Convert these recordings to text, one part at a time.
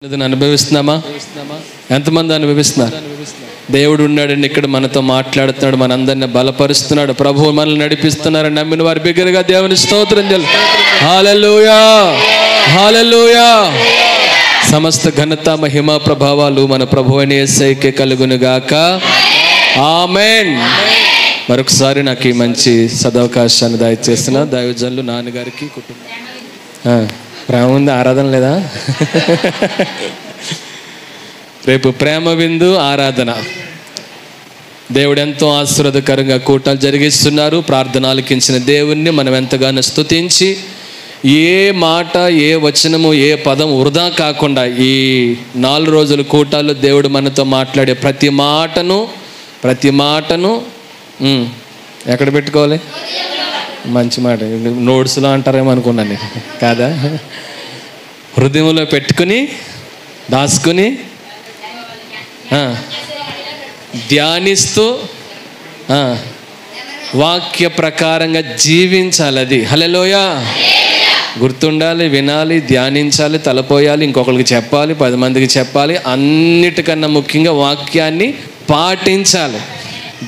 అనుభవిస్తున్నామా? ఎంతమంది అనుభవిస్తున్నారు? దేవుడు ఉన్నాడండి, ఇక్కడ మనతో మాట్లాడుతున్నాడు, మనందరిని బలపరుస్తున్నాడు, ప్రభువు మనల్ని నడిపిస్తున్నారు. నమ్మిన వారి బిగ్గరగా దేవుని స్తోత్రం చెల్లి. హల్లెలూయా, హల్లెలూయా. సమస్త ఘనత మహిమ ప్రభావాలు మన ప్రభువైన యేసయ్యకే కలుగును గాక. ఆమేన్. మరొకసారి నాకు ఈ మంచి సదవకాశాన్ని దయచేసిన దైవజనులు నాన్నగారికి కుటుంబం ప్రేమ ఉంది, ఆరాధన లేదా? రేపు ప్రేమ విందు ఆరాధన. దేవుడు ఎంతో ఆశీర్వాదకరంగా కూటాలు జరిగిస్తున్నారు. ప్రార్థన ఆలకించిన దేవుణ్ణి మనం ఎంతగానో స్తుతించి ఏ మాట, ఏ వచనము, ఏ పదం వృధా కాకుండా ఈ 4 రోజుల కూటాల్లో దేవుడు మనతో మాట్లాడే ప్రతి మాటను ఎక్కడ పెట్టుకోవాలి? మంచి మాట, నోట్స్లో అంటారేమో అనుకున్నాను నేను, కాదా? హృదయంలో పెట్టుకుని దాచుకుని ధ్యానిస్తూ వాక్య ప్రకారంగా జీవించాలి. అది హల్లెలూయా. గుర్తుండాలి, వినాలి, ధ్యానించాలి, తలపోయాలి, ఇంకొకరికి చెప్పాలి, 10 మందికి చెప్పాలి. అన్నిటికన్నా ముఖ్యంగా వాక్యాన్ని పాటించాలి.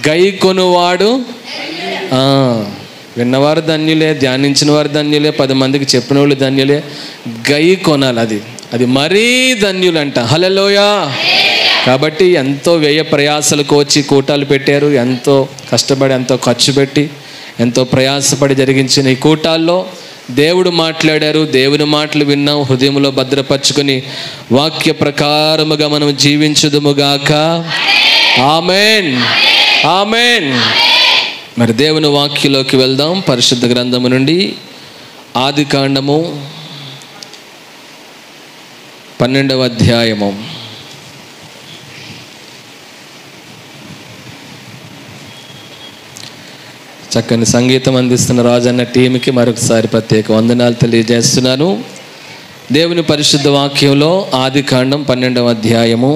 గైకొనువాడు విన్నవారు ధన్యులే, ధ్యానించిన వారు ధన్యులే, 10 మందికి చెప్పిన వాళ్ళు ధన్యులే. గై కొనాలి, అది మరీ ధన్యులంట. హల్లెలూయా. కాబట్టి ఎంతో వ్యయ ప్రయాసలకు వచ్చి కూటాలు పెట్టారు. ఎంతో కష్టపడి, ఎంతో ఖర్చు పెట్టి, ఎంతో ప్రయాసపడి జరిగించిన ఈ కూటాల్లో దేవుడు మాట్లాడారు. దేవుని మాటలు విన్నాం, హృదయంలో భద్రపరుచుకొని వాక్య ప్రకారముగా మనం జీవించుదుముగాక. ఆమేన్, ఆమేన్. మరి దేవుని వాక్యలోకి వెళ్దాం. పరిశుద్ధ గ్రంథము నుండి ఆదికాండము 12వ అధ్యాయము. చక్కని సంగీతం అందిస్తున్న రాజన్న టీంకి మరొకసారి ప్రత్యేక వందనాలు తెలియజేస్తున్నాను. దేవుని పరిశుద్ధ వాక్యంలో ఆదికాండం 12వ అధ్యాయము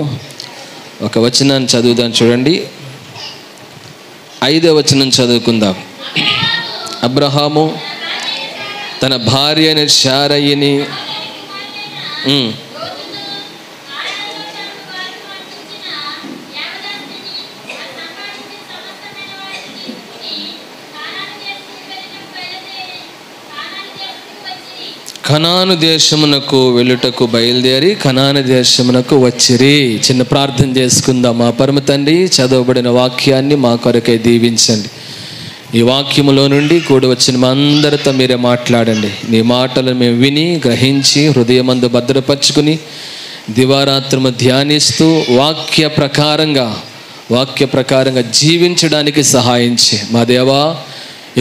ఒక వచనాన్ని చదువుదాం. చూడండి, 5వ వచనం చదువుకుందాం. అబ్రహాము తన భార్య అయిన శారయిని కనాను దేశమునకు వెళ్ళుటకు బయలుదేరి కనాను దేశమునకు వచ్చిరి. చిన్న ప్రార్థన చేసుకుందాం. మా పరమ తండ్రి, చదవబడిన వాక్యాన్ని మా కొరకై దీవించండి. ఈ వాక్యములో నుండి కూడి వచ్చిన మా అందరితో మీరే మాట్లాడండి. నీ మాటలను మేము విని గ్రహించి హృదయమందు భద్రపరుచుకుని దివారాత్రము ధ్యానిస్తూ వాక్య ప్రకారంగా జీవించడానికి సహాయించి మా దేవా,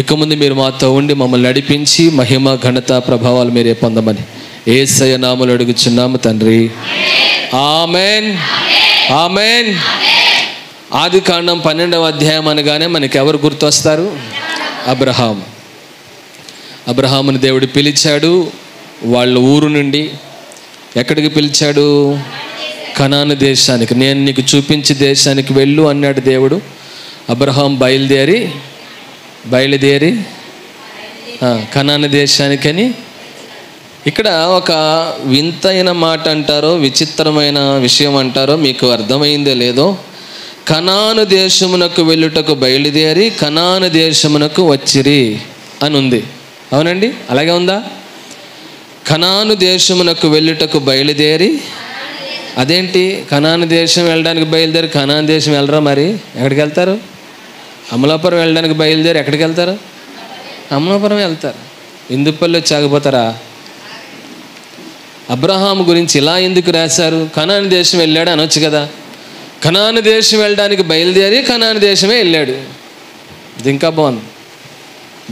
ఇక ముందు మీరు మాతో ఉండి మమ్మల్ని నడిపించి మహిమ ఘనత ప్రభావాలు మీరే పొందమని యేసయ్య నామములో అడుగుచున్నాము తండ్రి. ఆమేన్, ఆమేన్. ఆదికాండం 12వ అధ్యాయం అనగానే మనకి ఎవరు గుర్తొస్తారు? అబ్రహాముని దేవుడు పిలిచాడు. వాళ్ళ ఊరు నుండి ఎక్కడికి పిలిచాడు? కనాను దేశానికి. నేను నీకు చూపించే దేశానికి వెళ్ళు అన్నాడు దేవుడు. అబ్రహాం బయలుదేరి కనాను దేశానికని. ఇక్కడ ఒక వింతైన మాట అంటారో, విచిత్రమైన విషయం అంటారో, మీకు అర్థమైందో లేదో, కనాను దేశమునకు వెళ్ళుటకు బయలుదేరి కనాను దేశమునకు వచ్చిరి అని ఉంది. అవునండి, అలాగే ఉందా? కనాను దేశమునకు వెళ్ళుటకు బయలుదేరి. అదేంటి, కనాను దేశం వెళ్ళడానికి బయలుదేరి కనాను దేశం వెళ్ళరా? మరి ఎక్కడికి వెళ్తారు? అమలాపురం వెళ్ళడానికి బయలుదేరి ఎక్కడికి వెళ్తారు? అమలాపురం వెళ్తారు. ఇందుపల్లి వచ్చి ఆగిపోతారా? అబ్రహాం గురించి ఇలా ఎందుకు రాశారు? కనాను దేశం వెళ్ళాడు అనొచ్చు కదా. కనాను దేశం వెళ్ళడానికి బయలుదేరి కనాను దేశమే వెళ్ళాడు. ఇది ఇంకా బాగుంది.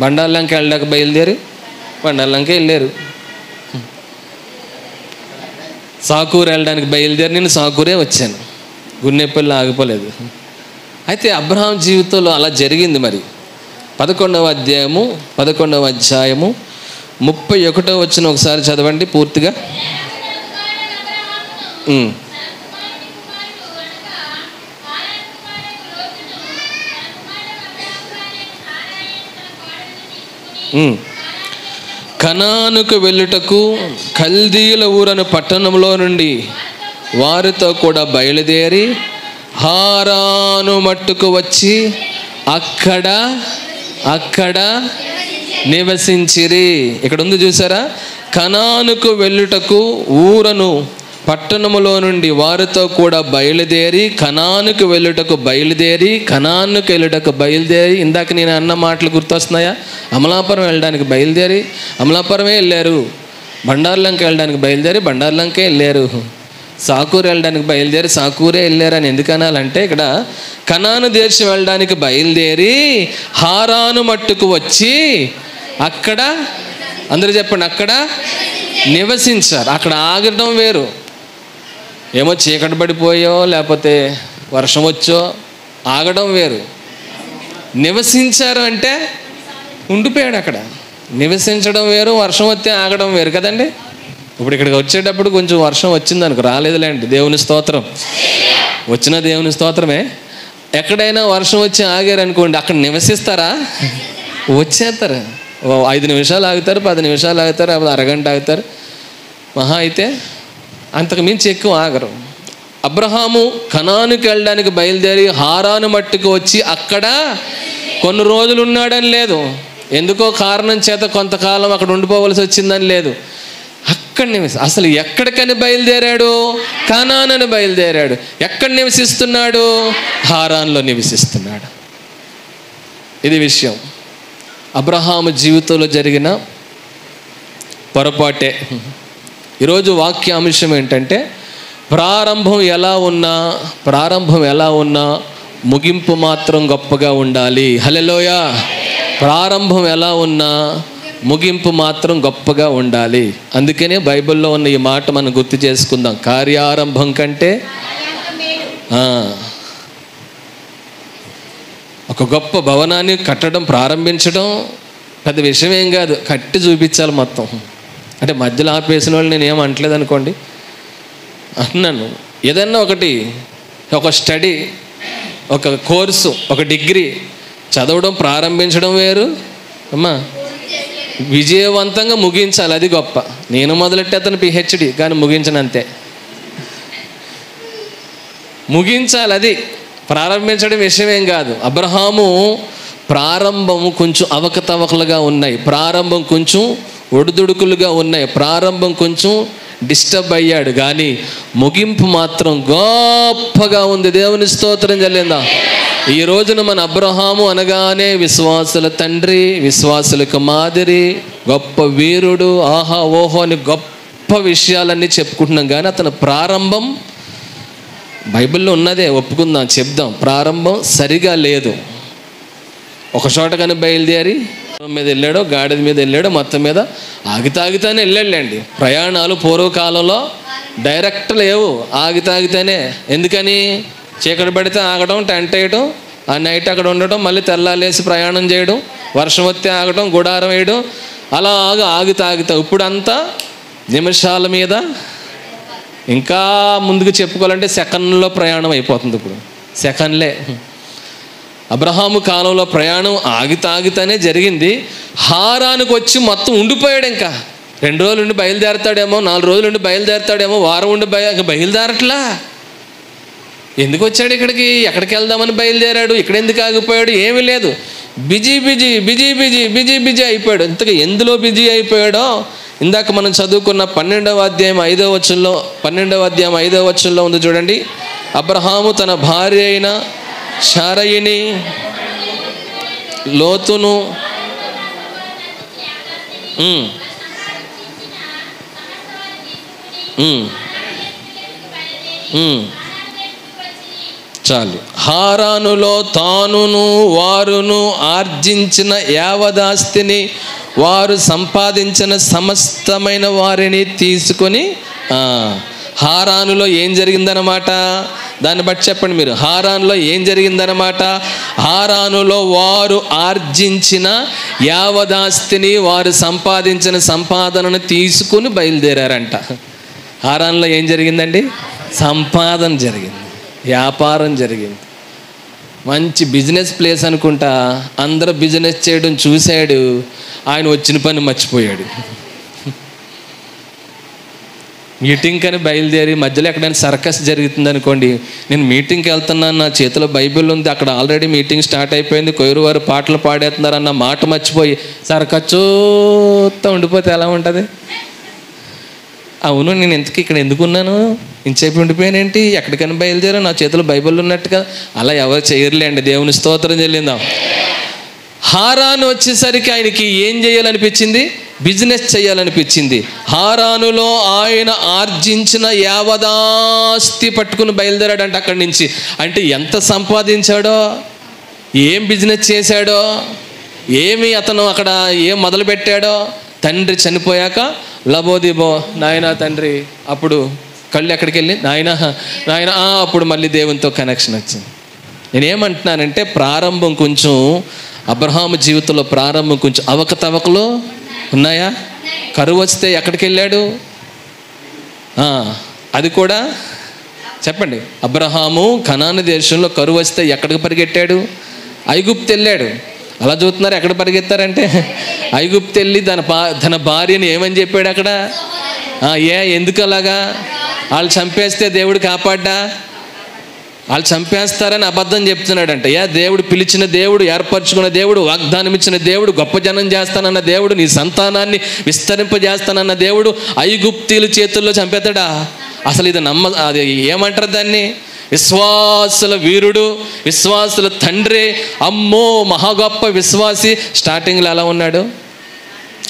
బండార్లంక వెళ్ళడానికి బయలుదేరి బండార్లంక వెళ్ళారు. సాకూరు వెళ్ళడానికి బయలుదేరి నేను సాకూరే వచ్చాను, గున్నెపల్లి ఆగిపోలేదు. అయితే అబ్రహాం జీవితంలో అలా జరిగింది. మరి 11వ అధ్యాయము 31వ వచనం ఒకసారి చదవండి పూర్తిగా. కనానుకు వెళ్ళుటకు కల్దీయుల ఊరను పట్టణంలో నుండి వారితో కూడా బయలుదేరి హారాను మట్టుకు వచ్చి అక్కడ నివసించిరి. ఇక్కడ ఉంది చూసారా, కనానుకు వెళ్ళుటకు ఊరను పట్టణములో నుండి వారితో కూడా బయలుదేరి కనానుకు వెళ్ళుటకు బయలుదేరి ఇందాక నేను అన్న మాటలు గుర్తొస్తున్నాయా? అమలాపురం వెళ్ళడానికి బయలుదేరి అమలాపురమే వెళ్ళారు, బండారులంక వెళ్ళడానికి బయలుదేరి బండారులంకే వెళ్ళారు, సాకూరు వెళ్ళడానికి బయలుదేరి సాకూరే వెళ్ళారు అని ఎందుకు అనాలంటే, ఇక్కడ కనాను దేశం వెళ్ళడానికి బయలుదేరి హారాను మట్టుకు వచ్చి అక్కడ, అందరూ చెప్పండి, అక్కడ నివసించారు. అక్కడ ఆగడం వేరు, ఏమో చీకటి పడిపోయో లేకపోతే వర్షం వచ్చో ఆగడం వేరు. నివసించారు అంటే ఉండిపోయాడు అక్కడ. నివసించడం వేరు, వర్షం వస్తే ఆగడం వేరు కదండి. ఇప్పుడు ఇక్కడికి వచ్చేటప్పుడు కొంచెం వర్షం వచ్చింది అనుకో, రాలేదులేండి, దేవుని స్తోత్రం, వచ్చిన దేవుని స్తోత్రమే. ఎక్కడైనా వర్షం వచ్చి ఆగారు అనుకోండి, అక్కడ నివసిస్తారా? వచ్చేస్తారు. 5 నిమిషాలు ఆగుతారు, 10 నిమిషాలు ఆగుతారు, అరగంట ఆగుతారు, మహా అయితే అంతకు మించి ఎక్కువ ఆగరు. అబ్రహాము కనానుకి వెళ్ళడానికి బయలుదేరి హారాను మట్టుకు వచ్చి అక్కడ కొన్ని రోజులు ఉన్నాడని లేదు, ఎందుకో కారణం చేత కొంతకాలం అక్కడ ఉండిపోవలసి వచ్చిందని లేదు, అక్కడ అసలు ఎక్కడికని బయలుదేరాడు? కనానని బయలుదేరాడు. ఎక్కడ నివసిస్తున్నాడు? హారాన్లో నివసిస్తున్నాడు. ఇది విషయం. అబ్రహాము జీవితంలో జరిగిన పొరపాటే. ఈరోజు వాక్యాంశం ఏంటంటే, ప్రారంభం ఎలా ఉన్నా ముగింపు మాత్రం గొప్పగా ఉండాలి. హల్లెలూయా. ప్రారంభం ఎలా ఉన్నా ముగింపు మాత్రం గొప్పగా ఉండాలి. అందుకనే బైబిల్లో ఉన్న ఈ మాట మనం గుర్తు చేసుకుందాం, కార్యారంభం కంటే ఒక గొప్ప భవనాన్ని కట్టడం, ప్రారంభించడం పెద్ద విషయం ఏం కాదు, కట్టి చూపించాలి మొత్తం. అంటే మధ్యలో ఆపేసిన వాళ్ళు నేను ఏమంటలేదు అనుకోండి, అంటున్నాను. ఏదన్నా ఒక స్టడీ, ఒక కోర్సు, ఒక డిగ్రీ చదవడం ప్రారంభించడం వేరు అమ్మా, విజయవంతంగా ముగించాలి, అది గొప్ప. నేను మొదలెట్టే అతను PhD కానీ ముగించనంతే, ముగించాలి, అది ప్రారంభించడం విషయం ఏం కాదు. అబ్రహాము ప్రారంభం కొంచెం అవకతవకలుగా ఉన్నాయి, ప్రారంభం కొంచెం ఒడిదుడుకులుగా ఉన్నాయి, ప్రారంభం కొంచెం డిస్టర్బ్ అయ్యాడు, కానీ ముగింపు మాత్రం గొప్పగా ఉంది. దేవుని స్తోత్రం చెల్లిందా. ఈ రోజున మన అబ్రహాము అనగానే విశ్వాసుల తండ్రి, విశ్వాసులకు మాదిరి, గొప్ప వీరుడు, ఆహా ఓహో అని గొప్ప విషయాలన్నీ చెప్పుకుంటున్నాం, కానీ అతను ప్రారంభం బైబిల్లో ఉన్నదే ఒప్పుకుందాం, చెప్దాం, ప్రారంభం సరిగా లేదు. ఒక చోట కానీ బయలుదేరి మీద వెళ్ళాడో, గాడిద మీద వెళ్ళాడో, మొత్తం మీద ఆగితాగితానే వెళ్ళాడులేండి. ప్రయాణాలు పూర్వకాలంలో డైరెక్ట్ లేవు, ఆగితాగితేనే. ఎందుకని? చీకటి పడితే ఆగడం, టెంట్ వేయడం, ఆ నైట్ అక్కడ ఉండటం, మళ్ళీ తెల్లాలేసి ప్రయాణం చేయడం, వర్షం వస్తే ఆగడం, గుడారం వేయడం, అలాగా ఆగితాగితా. ఇప్పుడు అంతా నిమిషాల మీద, ఇంకా ముందుకు చెప్పుకోవాలంటే సెకండ్లో ప్రయాణం అయిపోతుంది. ఇప్పుడు సెకండ్లే. అబ్రహాము కాలంలో ప్రయాణం ఆగితాగితేనే జరిగింది. హారానికి వచ్చి మొత్తం ఉండిపోయాడు. ఇంకా 2 రోజులు ఉండి బయలుదేరతాడేమో, 4 రోజులు ఉండి బయలుదేరతాడేమో, వారం ఉండి బయలుదేరట్లా. ఎందుకు వచ్చాడు ఇక్కడికి? ఎక్కడికి వెళ్దామని బయలుదేరాడు? ఇక్కడ ఎందుకు ఆగిపోయాడు? ఏమీ లేదు, busy busy busy busy busy busy అయిపోయాడు. ఇంతగా ఎందులో బిజీ అయిపోయాడో ఇందాక మనం చదువుకున్న 12వ అధ్యాయం 5వ వచనంలో, 12వ అధ్యాయం 5వ వచనంలో ఉంది చూడండి. అబ్రహాము తన భార్య అయిన శారయిని, లోతును చాలు. హారానులో తానును వారును ఆర్జించిన యావదాస్తిని, వారు సంపాదించిన సమస్తమైన వారిని తీసుకొని, హారానులో ఏం జరిగిందనమాట? దాన్ని బట్టి చెప్పండి మీరు. హారానులో ఏం జరిగిందనమాట? హారానులో వారు ఆర్జించిన యావదాస్తిని, వారు సంపాదించిన సంపాదనను తీసుకుని బయలుదేరారంట. హారానులో ఏం జరిగిందండి? సంపాదన జరిగింది, వ్యాపారం జరిగింది. మంచి బిజినెస్ ప్లేస్ అనుకుంటా. అందరూ బిజినెస్ చేయడం చూశాడు, ఆయన వచ్చిన పని మర్చిపోయాడు. మీటింగ్ అని బయలుదేరి మధ్యలో ఎక్కడైనా సర్కస్ జరుగుతుంది అనుకోండి, నేను మీటింగ్కి వెళ్తున్నాను, నా చేతిలో బైబిల్ ఉంది, అక్కడ ఆల్రెడీ మీటింగ్ స్టార్ట్ అయిపోయింది, కొయ్యూరు వారు పాటలు పాడేస్తున్నారు అన్న మాట మర్చిపోయి సర్కస్ చూస్తూ ఉండిపోతే ఎలా ఉంటుంది? అవును, నేను ఇంతకీ ఇక్కడ ఎందుకున్నాను, ఇంతసేపు ఉండిపోయానేంటి, ఎక్కడికైనా బయలుదేరా, నా చేతిలో బైబిల్ ఉన్నట్టుగా. అలా ఎవరు చేయర్లేండి, దేవుని స్తోత్రం చెల్లిందాం. హారాను వచ్చేసరికి ఆయనకి ఏం చేయాలనిపించింది? బిజినెస్ చేయాలనిపించింది. హారానులో ఆయన ఆర్జించిన యావదాస్తి పట్టుకుని బయలుదేరాడంట అక్కడి నుంచి. అంటే ఎంత సంపాదించాడో, ఏం బిజినెస్ చేశాడో, ఏమి అతను అక్కడ ఏం మొదలుపెట్టాడో. తండ్రి చనిపోయాక లబోదిబో నాయన తండ్రి, అప్పుడు కళ్ళు ఎక్కడికి వెళ్ళి నాయన అప్పుడు మళ్ళీ దేవునితో కనెక్షన్ వచ్చింది. నేనేమంటున్నానంటే ప్రారంభం కొంచెం, అబ్రహాము జీవితంలో ప్రారంభం కొంచెం అవకతవకలు ఉన్నాయా? కరువు వస్తే ఎక్కడికి వెళ్ళాడు? అది కూడా చెప్పండి. అబ్రహాము కనాను దేశంలో కరువు వస్తే ఎక్కడికి పరిగెట్టాడు? ఐగుప్తు వెళ్ళాడు. అలా చూస్తున్నారు, ఎక్కడ పరిగెత్తారంటే ఐగుప్తు వెళ్ళి తన భార్యని ఏమని చెప్పాడు అక్కడ? ఎందుకు అలాగా? వాళ్ళు చంపేస్తే దేవుడు కాపాడ్డా? వాళ్ళు చంపేస్తారని అబద్ధం చెప్తున్నాడంట. దేవుడు పిలిచిన దేవుడు, ఏర్పరచుకున్న దేవుడు, వాగ్దానం ఇచ్చిన దేవుడు, గొప్ప జనం చేస్తానన్న దేవుడు, నీ సంతానాన్ని విస్తరింపజేస్తానన్న దేవుడు ఐగుప్తీయుల చేతుల్లో చంపేస్తాడా? అసలు ఇది అది ఏమంటారు దాన్ని? విశ్వాసుల వీరుడు, విశ్వాసుల తండ్రి, అమ్మో మహా గొప్ప విశ్వాసి. స్టార్టింగ్లో ఎలా ఉన్నాడు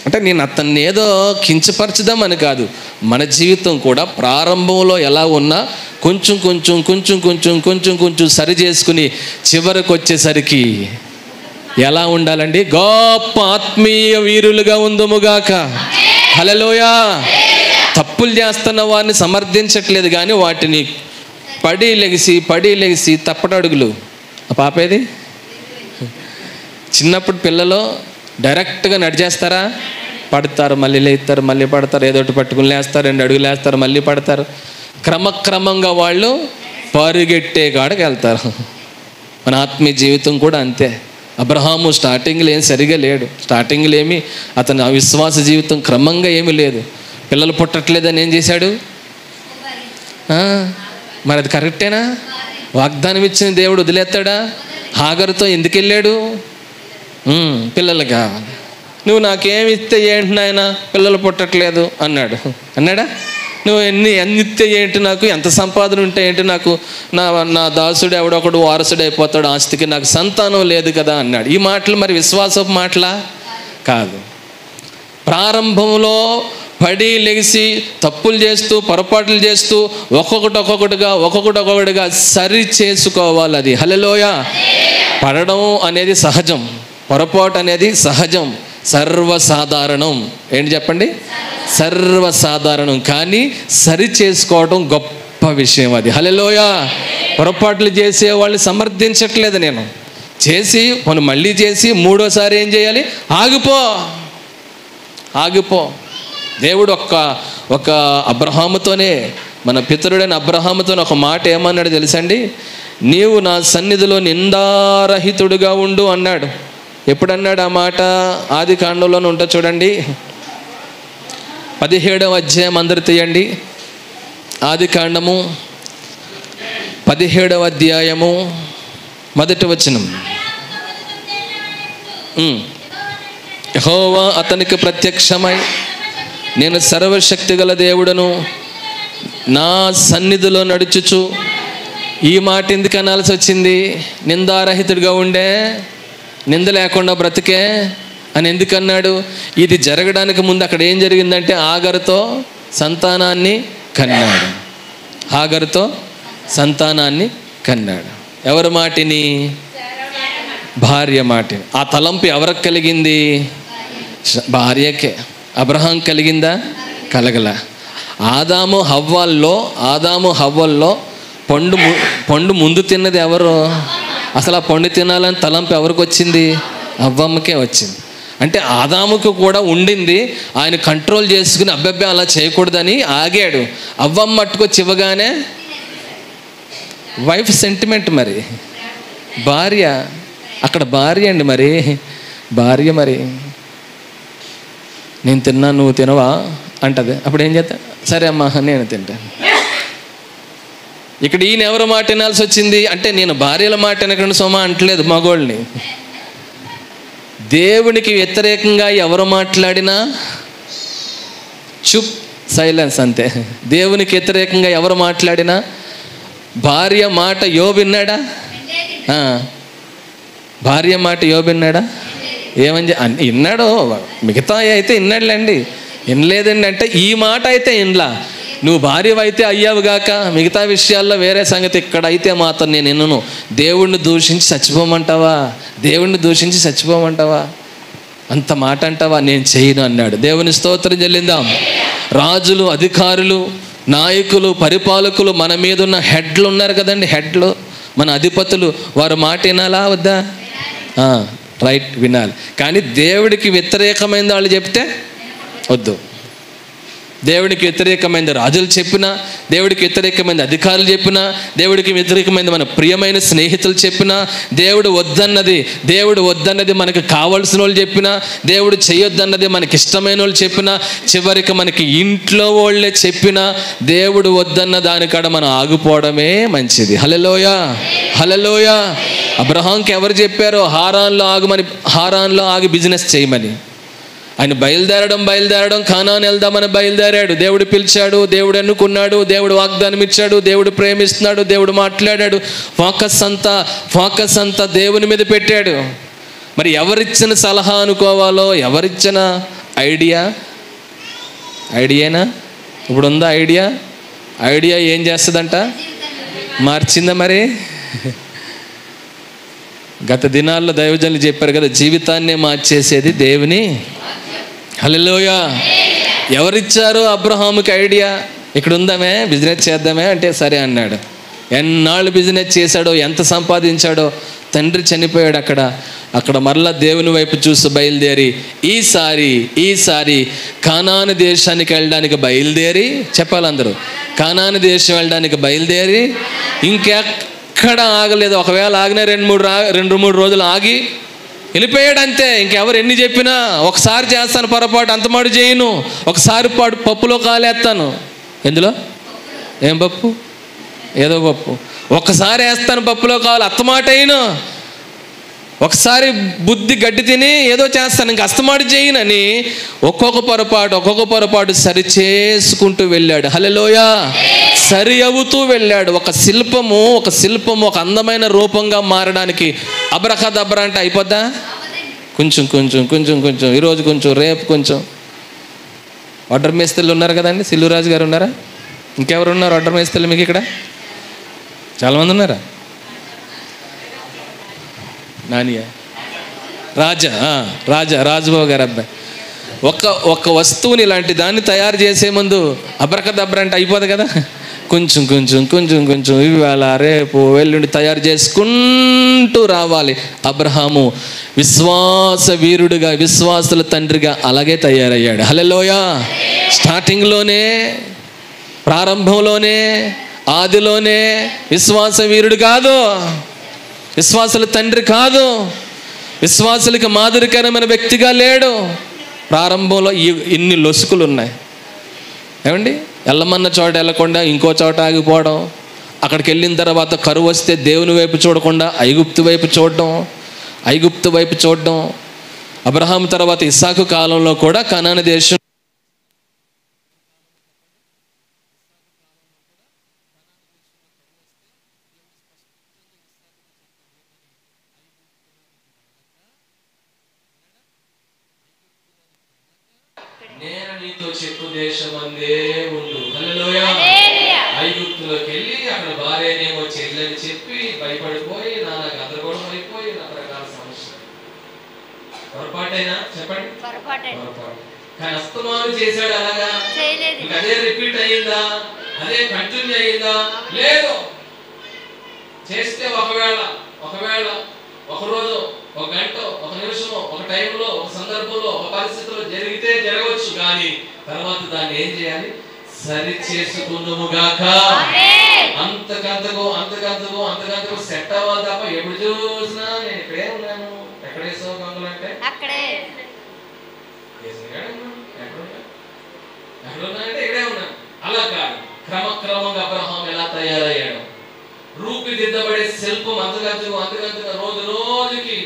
అంటే, నేను అతన్ని ఏదో కించపరచుదామని కాదు, మన జీవితం కూడా ప్రారంభంలో ఎలా ఉన్నా కొంచెం కొంచెం కొంచెం కొంచెం కొంచెం కొంచెం సరి చేసుకుని చివరికి వచ్చేసరికి ఎలా ఉండాలండి? గొప్ప ఆత్మీయ వీరులుగా ఉందుముగాక. హల్లెలూయా. తప్పులు చేస్తున్న వారిని సమర్థించట్లేదు, కానీ వాటిని పడి లెగిసి తప్పటడుగులు. ఆ పాపేది? చిన్నప్పుడు పిల్లలు డైరెక్ట్గా నడిచేస్తారా? పడతారు, మళ్ళీ లేస్తారు, మళ్ళీ పడతారు, ఏదో ఒకటి పట్టుకుని లేస్తారు, 2 అడుగులు వేస్తారు, మళ్ళీ పడతారు. క్రమక్రమంగా వాళ్ళు పరిగెట్టే కాడకి వెళ్తారు. మన ఆత్మీయ జీవితం కూడా అంతే. అబ్రహాము స్టార్టింగ్లో ఏం సరిగా లేడు, స్టార్టింగ్లో ఏమి అతని అవిశ్వాస జీవితం క్రమంగా ఏమీ లేదు. పిల్లలు పుట్టట్లేదని ఏం చేశాడు? మరి అది కరెక్టేనా? వాగ్దానం ఇచ్చిన దేవుడు వదిలేస్తాడా? హాగరుతో ఎందుకు వెళ్ళాడు? పిల్లలు కావాలి, నువ్వు నాకేమి ఇస్తే ఏంటి నాయన, పిల్లలు పుట్టట్లేదు అన్నాడా? నువ్వు ఎన్ని ఇస్తే ఏంటి, నాకు ఎంత సంపాదన ఉంటే ఏంటి, నాకు నా దాసుడు ఎవడొకడు వారసుడు అయిపోతాడు ఆస్తికి, నాకు సంతానం లేదు కదా అన్నాడు. ఈ మాటలు మరి విశ్వాసపు మాటలా? కాదు. ప్రారంభంలో పడి లెగిసి తప్పులు చేస్తూ పొరపాట్లు చేస్తూ ఒక్కొక్కటిగా సరి చేసుకోవాలి. అది హల్లెలూయా. పడడం అనేది సహజం, పొరపాటు అనేది సహజం, సర్వసాధారణం. ఏంటి చెప్పండి? సర్వసాధారణం. కానీ సరి చేసుకోవడం గొప్ప విషయం. అది హల్లెలూయా. పొరపాట్లు చేసే వాళ్ళు సమర్థించట్లేదు. నేను చేసి మనం మళ్ళీ చేసి మూడోసారి ఏం చేయాలి? ఆగిపో. దేవుడు ఒక అబ్రహాముతోనే, మన పితరుడైన అబ్రహాముతోనే ఒక మాట ఏమన్నాడు తెలుసండి? నీవు నా సన్నిధిలో నిందారహితుడుగా ఉండు అన్నాడు. ఎప్పుడన్నాడు ఆ మాట? ఆది కాండంలోనే ఉంటా చూడండి, 17వ అధ్యాయం. అందరు తీయండి. ఆది కాండము 17వ అధ్యాయము 1వ వచనం. యెహోవా అతనికి ప్రత్యక్షమై, నేను సర్వశక్తి గల దేవుడను, నా సన్నిధిలో నడుచుచు. ఈ మాట ఎందుకు అనాల్సి వచ్చింది? నిందారహితుడిగా ఉండే, నింద లేకుండా బ్రతికే అని ఎందుకన్నాడు? ఇది జరగడానికి ముందు అక్కడ ఏం జరిగిందంటే ఆగరుతో సంతానాన్ని కన్నాడు. ఎవరి మాటిని? భార్య మాటిని. ఆ తలంపు ఎవరికి కలిగింది? భార్యకే. అబ్రహాం కలిగిందా? కలగల. ఆదాము హవ్వల్లో పండు ముందు తిన్నది ఎవరు? అసలు ఆ పండు తినాలని తలంపు ఎవరికి వచ్చింది? అవ్వమ్మకే వచ్చింది. అంటే ఆదాముకు కూడా ఉండింది, ఆయన కంట్రోల్ చేసుకుని అబ్బబ్బే అలా చేయకూడదని ఆగాడు. అవ్వమ్మ మట్టుకొచ్చి ఇవ్వగానే వైఫ్ సెంటిమెంట్. మరి భార్య అక్కడ భార్య అండి, మరి భార్య మరి నేను తిన్నా నువ్వు తినవా అంటది. అప్పుడు ఏం చేస్తా? సరే అమ్మా నేను తింటాను. ఇక్కడ ఈయన ఎవరు మాట వినాల్సి వచ్చింది అంటే, నేను భార్యల మాట వినకండి సోమా అంటలేదు మగోళ్ళని. దేవునికి వ్యతిరేకంగా ఎవరు మాట్లాడినా చుప్, సైలెన్స్ అంతే. దేవునికి వ్యతిరేకంగా ఎవరు మాట్లాడినా, భార్య మాట యోబు విన్నాడా? భార్య మాట యోబు విన్నాడా? ఏమని విన్నాడు, మిగతా అయితే విన్నాడులేండి. వినలేదండి అంటే ఈ మాట అయితే వినలా. నువ్వు భార్యవైతే అయ్యావుగాక, మిగతా విషయాల్లో వేరే సంగతి. ఇక్కడైతే మాత్రం నేను వినను. దేవుణ్ణి దూషించి చచ్చిపోమంటావా? దేవుణ్ణి దూషించి చచ్చిపోమంటావా? అంత మాట అంటావా? నేను చేయను అన్నాడు. దేవుని స్తోత్రం చెల్లిందాం. రాజులు, అధికారులు, నాయకులు, పరిపాలకులు, మన మీద ఉన్న హెడ్లు ఉన్నారు కదండి, హెడ్లు, మన అధిపతులు, వారు మాట వినాలా వద్దా? రైట్, వినాలి. కానీ దేవుడికి వ్యతిరేకమైన వాళ్ళు చెప్తే వద్దు. దేవుడికి వ్యతిరేకమైన రాజులు చెప్పినా, దేవుడికి వ్యతిరేకమైన అధికారులు చెప్పినా, దేవుడికి వ్యతిరేకమైన మన ప్రియమైన స్నేహితులు చెప్పినా, దేవుడు వద్దన్నది మనకు కావాల్సిన వాళ్ళు చెప్పినా, దేవుడు చేయొద్దన్నది మనకి ఇష్టమైన వాళ్ళు చెప్పినా, చివరికి మనకి ఇంట్లో వాళ్ళే చెప్పినా, దేవుడు వద్దన్న దానికాడ మనం ఆగిపోవడమే మంచిది. హల్లెలూయా, హల్లెలూయా. అబ్రహాంకి ఎవరు చెప్పారో హారాన్లో ఆగి బిజినెస్ చేయమని? ఆయన బయలుదేరడం కానాను వెళ్దామని బయలుదేరాడు. దేవుడు పిలిచాడు, దేవుడు ఎన్నుకున్నాడు, దేవుడు వాగ్దానం ఇచ్చాడు, దేవుడు ప్రేమిస్తున్నాడు, దేవుడు మాట్లాడాడు. ఫోకస్ అంతా దేవుని మీద పెట్టాడు. మరి ఎవరిచ్చిన సలహా అనుకోవాలో, ఎవరిచ్చిన ఐడియానా? ఇప్పుడు ఉందా ఐడియా ఏం చేస్తుందంట? మార్చిందా? మరి గత దినాల్లో దైవజనులు చెప్పారు కదా, జీవితాన్నే మార్చేసేది దేవుని. హల్లెలూయా. ఎవరిచ్చారు అబ్రహాముకి ఐడియా? ఇక్కడ ఉందామే, బిజినెస్ చేద్దామే అంటే సరే అన్నాడు. ఎన్నాళ్ళు బిజినెస్ చేశాడో, ఎంత సంపాదించాడో. తండ్రి చనిపోయాడు అక్కడ మరలా దేవుని వైపు చూసి బయలుదేరి ఈసారి కానాను దేశానికి వెళ్ళడానికి బయలుదేరి, చెప్పాలందరూ, కానాను దేశం వెళ్ళడానికి బయలుదేరి ఇంకెక్కడ ఆగలేదు. ఒకవేళ ఆగిన 2-3 రోజులు ఆగి వెళ్ళిపోయాడు అంతే. ఇంకెవరు ఎన్ని చెప్పినా, ఒకసారి చేస్తాను పొరపాటు, అంత మాట చేయను, ఒకసారి పప్పులో కాలేస్తాను. ఎందులో? ఏం పప్పు? ఏదో పప్పు. ఒక్కసారి వేస్తాను పప్పులో కావాలి, అత్తమాట అయిను. ఒకసారి బుద్ధి గడ్డి తిని ఏదో చేస్తాను, ఇంక అస్తమాట చేయనని ఒక్కొక్క పొరపాటు సరి చేసుకుంటూ వెళ్ళాడు. హల్లెలూయా. సరి అవుతూ వెళ్ళాడు. ఒక శిల్పము ఒక అందమైన రూపంగా మారడానికి అబ్రకదబ్రా అంటే అయిపోద్దా? కొంచెం ఈరోజు కొంచెం, రేపు కొంచెం. వడ్ర మేస్త్రీలు ఉన్నారు కదండి, సిల్లురాజు గారు ఉన్నారా? ఇంకెవరు ఉన్నారు వడ్ర మేస్త్రీలు మీకు ఇక్కడ? చాలామంది ఉన్నారా? నానియా, రాజుబాబు గారు అబ్బాయి. ఒక వస్తువుని, ఇలాంటి దాన్ని తయారు చేసే ముందు అబ్రకదబ్రా అంటే అయిపోదు కదా. కొంచెం ఇవాళ రేపు వెల్లుండి తయారు చేసుకుంటూ రావాలి. అబ్రహాము విశ్వాస వీరుడుగా, విశ్వాసుల తండ్రిగా అలాగే తయారయ్యాడు. హల్లెలూయా. స్టార్టింగ్లోనే, ప్రారంభంలోనే, ఆదిలోనే విశ్వాస వీరుడు కాదు, విశ్వాసుల తండ్రి కాదు, విశ్వాసులకి మాదిరికరమైన వ్యక్తిగా లేడు. ప్రారంభంలో ఇన్ని లొసుకులు ఉన్నాయి. ఏమండి? వెళ్ళమన్న చోట వెళ్ళకుండా ఇంకో చోట ఆగిపోవడం, అక్కడికి వెళ్ళిన తర్వాత కరువు వస్తే దేవుని వైపు చూడకుండా ఐగుప్తు వైపు చూడడం. అబ్రహాం తర్వాత ఇస్సాకు కాలంలో కూడా కనాను దేశం నేను నీతో చెప్పు దేశమందే ఉండు. హల్లెలూయా. ఐగుప్తులోకి వెళ్ళి అక్కడ భార్యనేమో చెల్లని చెప్పి భయపడిపోయి నానా గందరగోళం అయిపోయి రకరకాల సమస్యలు. పొరపాటైనా చెప్పండి? పొరపాటు. కానీ అస్తమానం చేశాడు అలాగా? ఇంకా అదే రిపీట్ అయ్యిందా? అదే కంటిన్యూ అయ్యిందా? లేదు. చేస్తే ఒకవేళ ఒక రోజు, ఒక గంట, ఒక నిమిషము, ఒక టైంలో, ఒక సందర్భంలో, ఒక పరిస్థితిలో జరిగితే జరగవచ్చు. కానీ తర్వాత దాన్ని ఏం చేయాలి? సరి చేసుకుందుముగాక. అంతకంతకు సెట్ అవ్వాలి తప్ప ఎప్పుడు చూసినా నేను ఇక్కడే ఉన్నాను, ఎక్కడే సోకంగులు అంటే అక్కడే ఎక్కడున్నా అంటే ఇక్కడే ఉన్నాను. అలా కాదు, క్రమక్రమంగా అబ్రహాం ఎలా తయారయ్యాడు, రూపుదిద్దబడే శిల్పం అంతకంతగా రోజు రోజుకి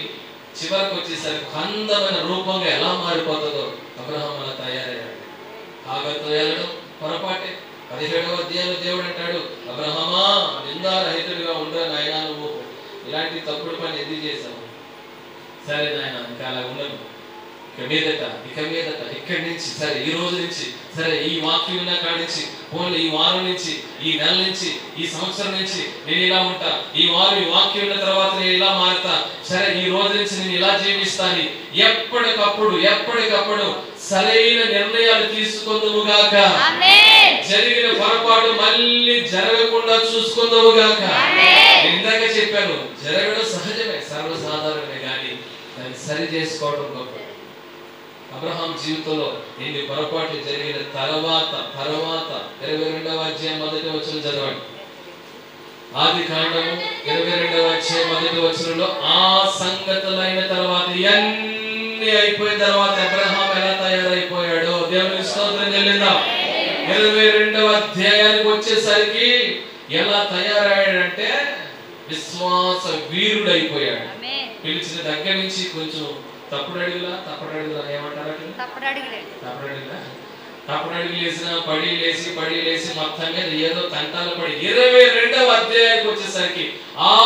చివరికి వచ్చేసరికి అందమైన రూపంగా ఎలా మారిపోతుందో అబ్రహాం అలా తయారయ్యాడు. ఆగతో వెళ్ళడం పొరపాటే. 17వ అధ్యాయంలో దేవుడు అంటాడు, అబ్రహామా నిందారహితుడిగా ఉండరా నాయనా, నువ్వు ఇలాంటి తప్పుడు పని ఎందుకు చేశావు? సరే నాయన, ఇంకా అలా ఉండను, ఇక మీదట ఇక్కడి నుంచి, సరే ఈ రోజు నుంచి, సరే ఈ వాక్యం విన్న కాడి నుంచి, పోన్లే ఈ వారం నుంచి, ఈ నెల నుంచి, ఈ సంవత్సరం నుంచి నేను ఇలా ఉంటా, ఈ వాక్యం విన్న తర్వాత నేను ఇలా మారుతా, సరే ఈ రోజు నుంచి నేను ఇలా జీవిస్తాను. ఎప్పటికప్పుడు సరైన నిర్ణయాలు తీసుకుందువుగాక. జరిగిన పొరపాటు మళ్ళీ జరగకుండా చూసుకుందువుగాక. ఇందాక చెప్పాను, జరగడం సహజమే, సర్వసాధారణమే, కానీ దాన్ని సరి చేసుకోవడం గొప్ప. అబ్రహాం జీవితంలో ఎన్ని పొరపాట్లు జరిగిన తర్వాత 22వ అధ్యాయం 1వ వచనం చదవండి. ఆదికాండము 22వ అధ్యాయం 1వ వచనంలో ఆ సంగతులైన తర్వాత, ఇవన్నీ అయిపోయిన తర్వాత అబ్రహాం ఎలా తయారైపోయాడో దేవునికి స్తోత్రం చెల్లిద్దాం. 22వ అధ్యాయానికి వచ్చేసరికి ఎలా తయారయ్యాడంటే విశ్వాస వీరుడైపోయాడు. పిలిచిన దగ్గర నుంచి కొంచెం తప్పుడు అడుగులా ఏమంటారు, తప్పుడు అడుగులు వేసిన పడి లేసి మొత్తం మీద ఏదో తంటాలు పడి 22వ అధ్యాయానికి వచ్చేసరికి ఆ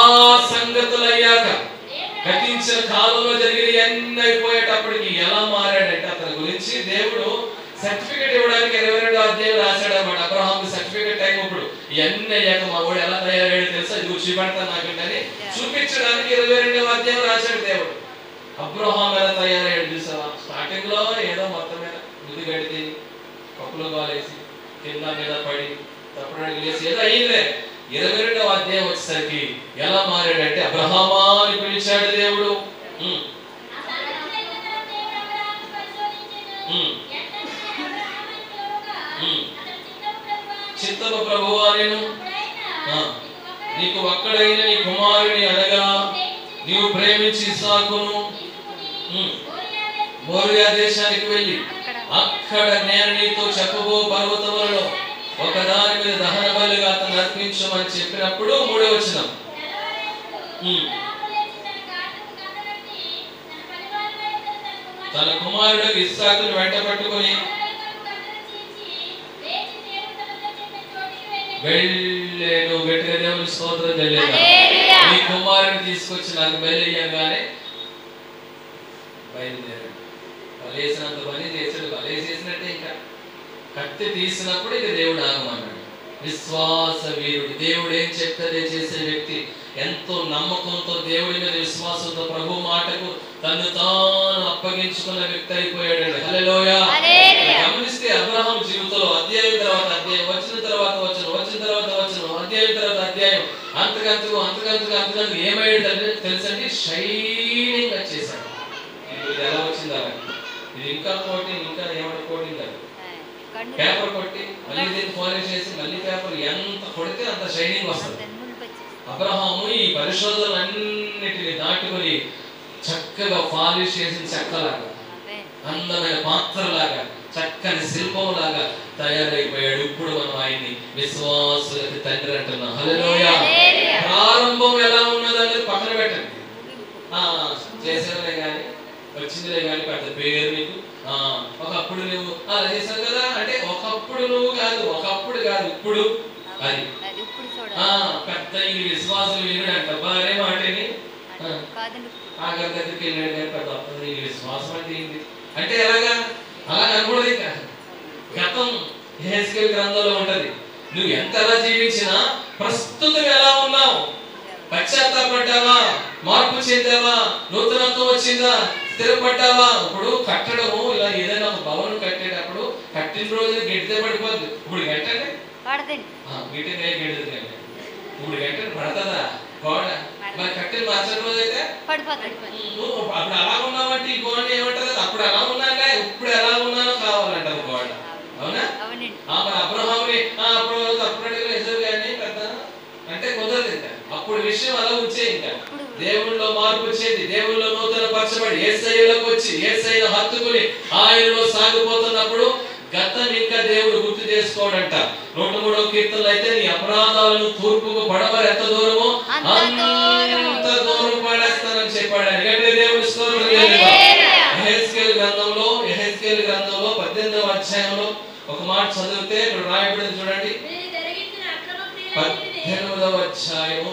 సంగతులు అయ్యాక, గతించిన కాలంలో జరిగిన ఎన్ని అయిపోయేటప్పటికి ఎలా మారాడంటే అతని గురించి దేవుడు సర్టిఫికేట్ ఇవ్వడానికి 22వ అధ్యాయం రాశాడు అన్నమాట. అబ్రహాం సర్టిఫికేట్ టైం ఇప్పుడు ఇవన్నీ అయ్యాక మా వాడు ఎలా తయారయ్యాడు తెలుసా, ఇది చూపెడతాను నాకంటే చూపించడానికి 22వ అధ్యాయం రాశాడు దేవుడు. అబ్రహాం ఎలా తయారయ్యాడు చూసావా? స్టార్టింగ్ లో ఏదో మొత్తం మీద బుద్ధి గడితే కప్పులో కాలేసి కింద మీద పడి తప్పుడు అడిగేసి ఏదో అయ్యిందే. 22వ అధ్యాయం వచ్చేసరికి ఎలా మారాడంటే అబ్రహామా అని పిలిచాడు దేవుడు. చిత్తము ప్రభువా, నేను నీకు ఒక్కడైన నీ కుమారుని అనగా నీవు ప్రేమించి ఇస్సాకును మోరియా దేశానికి వెళ్ళి అక్కడ నేను నీతో చెప్పబో పర్వతములలో ఒకదాని మీద దహన బలిగా అతను అర్పించమని చెప్పినప్పుడు 3వ వచనం, తన కుమారుడు ఇస్సాకును వెంట పట్టుకొని వెళ్ళేను. గట్టిగా దేవుని స్తోత్రం తెలియదు. నీ కుమారుని తీసుకొచ్చి నాకు బలియ్యగానే బయలుదేరాడు. బలేసినంత పని చేశాడు. బలేసేసినట్టే ఇంకా కత్తి తీసినప్పుడు ఇక దేవుడు ఆగమన్నాడు. విశ్వాస వీరుడు, దేవుడు ఏం చెప్తే చేసే వ్యక్తి, ఎంతో నమ్మకంతో దేవుడి మీద విశ్వాసంతో ప్రభు మాటకు తను తాను అప్పగించుకున్న వ్యక్తి అయిపోయాడు. హల్లెలూయా. గమనిస్తే అబ్రహాం జీవితంలో అధ్యాయం తర్వాత అధ్యాయం, వచ్చిన తర్వాత వచనం, వచ్చిన తర్వాత వచనం, అధ్యాయం తర్వాత అధ్యాయం, అంతకంతకు ఏమయ్యాడు తెలుసండి? షైనింగ్ వచ్చేసాడు. ఇది ఎలా వచ్చింది అలా, ఇది ఇంకా కోటింగ్, ఇంకా ఏమైనా కోటింగ్ కాదు, పేపర్ కొట్టి మళ్ళీ దీన్ని పాలిష్ చేసి మళ్ళీ పేపర్ ఎంత కొడితే అంత షైనింగ్ వస్తుంది. అబ్రహాము ఈ పరిశోధనలన్నిటిని దాటుకొని చక్కగా పాలిష్ చేసిన చెక్కలాగా, అందమైన పాత్రలాగా, చక్కని శిల్పంలాగా తయారైపోయాడు. ఇప్పుడు మనం ఆయన్ని విశ్వాసులకి తండ్రి అంటున్నాం. హల్లెలూయా. ప్రారంభం ఎలా ఉన్నదనేది పక్కన పెట్టండి. చేసేవలే కానీ వచ్చిందిలే కానీ పెద్ద పేరు మీకు. ఒకప్పుడు నువ్వు అలా చేశావు కదా అంటే ఒకప్పుడు నువ్వు కాదు, ఇప్పుడు అది పెద్ద ఈ విశ్వాసం వీరుడంట. భార్య మాటని ఆఖరి దగ్గరికి వెళ్ళాడు కానీ పెద్ద ఈ విశ్వాసం అంటే ఏంటి అంటే ఎలాగా అలా కనకూడదు. ఇంకా గతం యెహెజ్కేలు గ్రంథంలో ఉంటది. నువ్వు ఎంత ఎలా జీవించినా ప్రస్తుతం ఎలా ఉన్నావు, పశ్చాత్తాపడ్డావా, మార్పు చెందావా, నూతనత్వం వచ్చిందా, స్థిరపడ్డావా? ఇప్పుడు కట్టడము ఇలా ఏదైనా ఒక భవనం కట్టేటప్పుడు కట్టిన రోజున గెడితే పడిపోద్ది. ఇప్పుడు గంటనే గెడుతుంది, ఇప్పుడు గంటలు పడుతుందా గోడ? మరి కట్టిన మరుసటి రోజు అయితే నువ్వు అప్పుడు అలా ఉన్నావంటే ఈ గోడ ఏమంటారు, అప్పుడు ఎలా ఉన్నాక ఇప్పుడు ఎలా ఉన్నానో కావాలంటారు గోడ. అవునా? మరి అబ్రహాముని అప్పుడు తప్పుడు ఎదురు కానీ పెద్ద అంటే కుదరదు. ఇంకా అప్పుడు విషయం అలా ఉంచే, ఇంకా దేవుళ్ళలో మార్పు వచ్చేది, దేవుళ్ళలో నూతన పరచబడి యేసయ్యలోకి వచ్చి యేసయ్యను హత్తుకుని ఆయనలో సాగిపోతున్నప్పుడు గతం ఇంకా దేవుడు గుర్తు చేసుకోడంట. 103వ కీర్తనలో అయితే నీ అపరాధాలను తూర్పుకు పడమర ఎంత దూరమో అంత దూరం పడేస్తానని చెప్పాడు. ఎందుకంటే దేవుడు స్తోత్రం చేయలేదా? యెహెజ్కేలు గ్రంథంలో 18వ అధ్యాయంలో ఒక మాట చదివితే ఇక్కడ రాయబడింది చూడండి. 18వ అధ్యాయము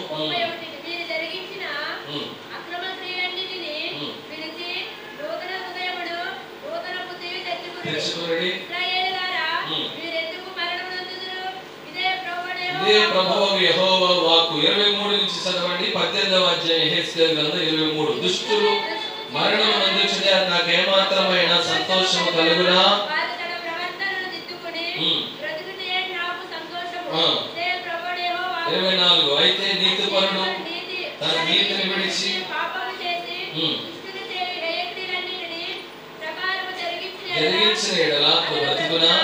ఇదే ప్రభువు యెహోవా వాక్కు. 23 నుంచి చదవండి. 18వ అధ్యాయం యెహెజ్కేలు గ్రంథం 23. దుష్టులు మరణం నందుచునే నాకు ఏమాత్రమైన సంతోషము కలుగునా? 24 అయితే నీతిపరుడు తన నీతిని విడిచి జరిగించిన ఎడల బ్రతుకునా?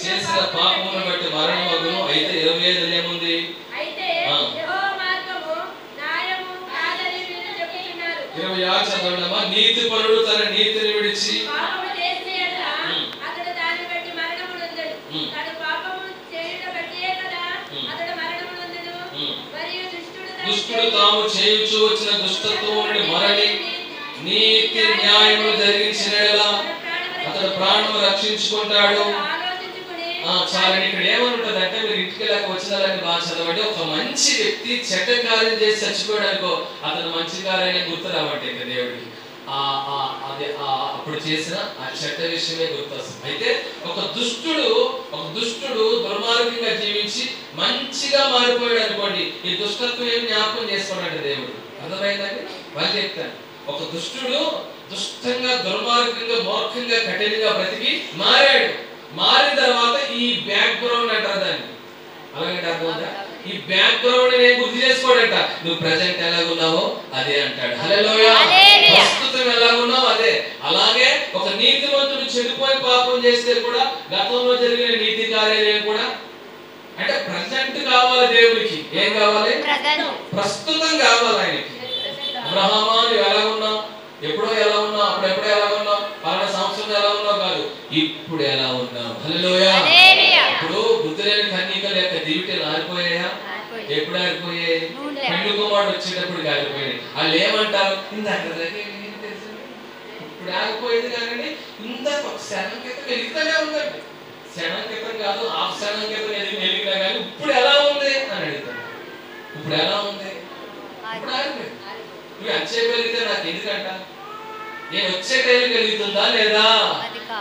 చేసిన పాపమును బట్టి మరణమగును. అయితే 25 ఏముంది? 26 చదవడమా? నీతిపరుడు తన నీతిని విడిచి దుష్టుడు తాము చేయుచు వచ్చిన దుష్టత్వం నుండి మరలి నీతి న్యాయములు జరిగించిన యెడల అతడు ప్రాణము రక్షించుకుంటాడు. చాలా ఇక్కడ ఏమనుంటది అంటే, మీరు ఇంటికి వెళ్ళక వచ్చినారని బాగా చదవండి. ఒక మంచి వ్యక్తి చెడ్డ కార్యం చేసి చచ్చిపోయాడు అనుకో, అతను మంచి కార్యాన్ని గుర్తు రావట్టే ఇంకా దేవుడికి. అప్పుడు చేసిన ఆ చెడ్డ విషయమే గుర్తొస్తుంది. అయితే ఒక దుష్టుడు దుర్మార్గంగా జీవించి మంచిగా మారిపోయాడు అనుకోండి, ఈ దుష్టత్వం ఏమి జ్ఞాపకం చేసుకోనంటే దేవుడు. అర్థమైందండి? వాళ్ళు చెప్తాను, ఒక దుష్టుడు దుష్టంగా దుర్మార్గంగా మూర్ఖంగా కఠినంగా బ్రతికి మారాడు. మారిన తర్వాత ఈ బ్యాక్ గ్రౌండ్ అంటారు దాన్ని. అలాగంటే అర్థమవుతుందా? ఈ బ్యాక్ గ్రౌండ్ నేను గుర్తు చేసుకోడంట. నువ్వు ప్రజెంట్ ఎలాగున్నావో అదే అంటాడు. హల్లెలూయా. ప్రస్తుతం ఎలాగున్నావు అదే. అలాగే ఒక నీతిమంతుడు చెడిపోయి పాపం చేస్తే కూడా గతంలో జరిగిన నీతి కార్యాలు కూడా అంటే ప్రజెంట్ కావాలి దేవుడికి. ఏం కావాలి? ప్రస్తుతం కావాలి ఆయనకి. అబ్రహామా నువ్వు ఎలా ఉన్నావు? ఎప్పుడో ఎలా ఉన్నావు? అప్పుడెప్పుడో ఎలా ఉన్నావు? పలానా సంవత్సరం ఎలా ఉన్నావు కాదు, ఇప్పుడు ఎలా ఉన్నావు. హల్లెలూయా. ఇప్పుడు బుద్ధి లేని కన్యకల యొక్క దీవిటలు ఆరిపోయాయా? ఎప్పుడు ఆరిపోయాయి? పెళ్లి కుమారుడు వచ్చేటప్పుడు ఆరిపోయాయి. వాళ్ళు ఏమంటారు? ఇప్పుడు ఆగిపోయేది కానీ ఇందాక ఒక క్షణం క్రితం వెలుగుతూనే ఉందండి. క్షణం క్రితం కాదు, ఆ క్షణం క్రితం వెలిగినా కానీ ఇప్పుడు ఎలా ఉంది అని అడుగుతాను. ఇప్పుడు ఎలా ఉంది? ఇప్పుడు ఆగిపోయింది. నువ్వు ఎంతసేపు వెలిగితే నాకు ఎందుకంట? నేను వచ్చే టైం వెలుగుతుందా లేదా?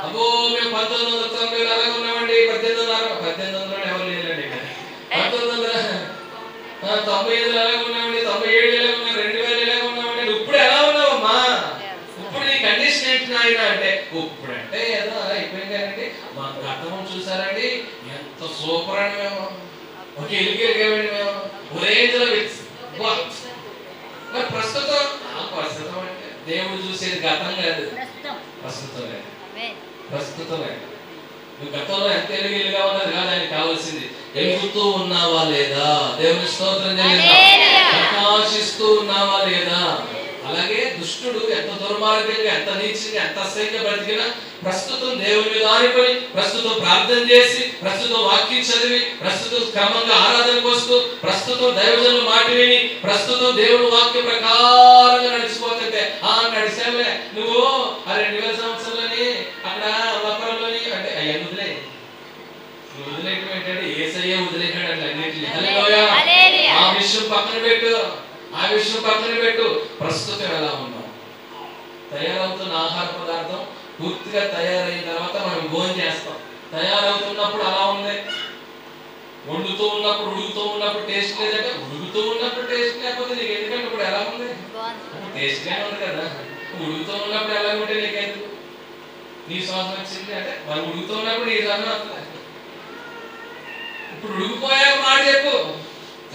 అబ్బో మేము 1990 అలాగే ఉన్నామండి. 1800 ఎవరు లేదండి. 1995 అలాగే ఉన్నామండి. 97 ఎలాగ ఉన్నాం, 2000 ఎలాగ ఉన్నామండి. ఇప్పుడు ఎలా ఉన్నావమ్మా? ఇప్పుడు నీ కండిషన్ ఏంటి నాయన అంటే, ఇప్పుడు అంటే ఏదో అలా అయిపోయింది కానండి. మా గతం చూసారండి ఎంత సూపర్ అండి. మేము ఒక ఎలిగేమండి. మేము ఒరేంజ్లో మరి ప్రస్తుతం అంటే దేవుడు చూసేది గతం కాదు, ప్రస్తుతమే. నువ్వు గతంలో ఎంత ఎలుగులుగా ఉన్నది కాదు ఆయనకి కావాల్సింది. ఎలుగుతూ ఉన్నావా లేదా? దేవుని స్తోత్రం చేయాలి. ప్రకాశిస్తూ ఉన్నావా లేదా? అలాగే దుష్టుడు ఎంత దుర్మార్గంగా, ఎంత నీచంగా, ఎంత అసహ్యంగా బ్రతికినా ప్రస్తుతం దేవుని మీద ఆనుకొని, ప్రస్తుతం ప్రార్థన చేసి, ప్రస్తుతం వాక్యం చదివి, ప్రస్తుతం క్రమంగా ఆరాధనకు వస్తూ, ప్రస్తుతం దైవజనుల మాట విని, ప్రస్తుతం దేవుని వాక్య ప్రకారంగా నడిచిపోతుంటే నడిచావులే నువ్వు ఆ 2000 సంవత్సరంలోని అక్కడ వక్రంలోని అంటే అయ్యా వదిలేయటం ఏంటంటే ఏసయ్యే వదిలేసాడు అట్లా అన్నింటినీ. హల్లెలూయా. ఆ విషయం పక్కన పెట్టు. ప్రస్తుతం ఎలా ఉన్నాం? తయారవుతున్న ఆహార పదార్థం పూర్తిగా తయారైన తర్వాత మనం భోజనం చేస్తాం. తయారవుతున్నప్పుడు అలా ఉంది. వండుతూ ఉన్నప్పుడు ఉడుకుతూ ఉన్నప్పుడు టేస్ట్ లేదంటే, ఉడుకుతూ ఉన్నప్పుడు టేస్ట్ లేకపోతే నీకు ఎందుకంటే ఇప్పుడు ఎలా ఉంది? టేస్ట్ గానే ఉంది కదా. ఉడుకుతూ ఉన్నప్పుడు ఎలా ఉంటే నీకెందుకు? నీ శ్వాస వచ్చింది అంటే మనం ఉడుకుతూ ఉన్నప్పుడు నీ శ్వాస వస్తుంది. ఇప్పుడు ఉడికిపోయాక మాట చెప్పు,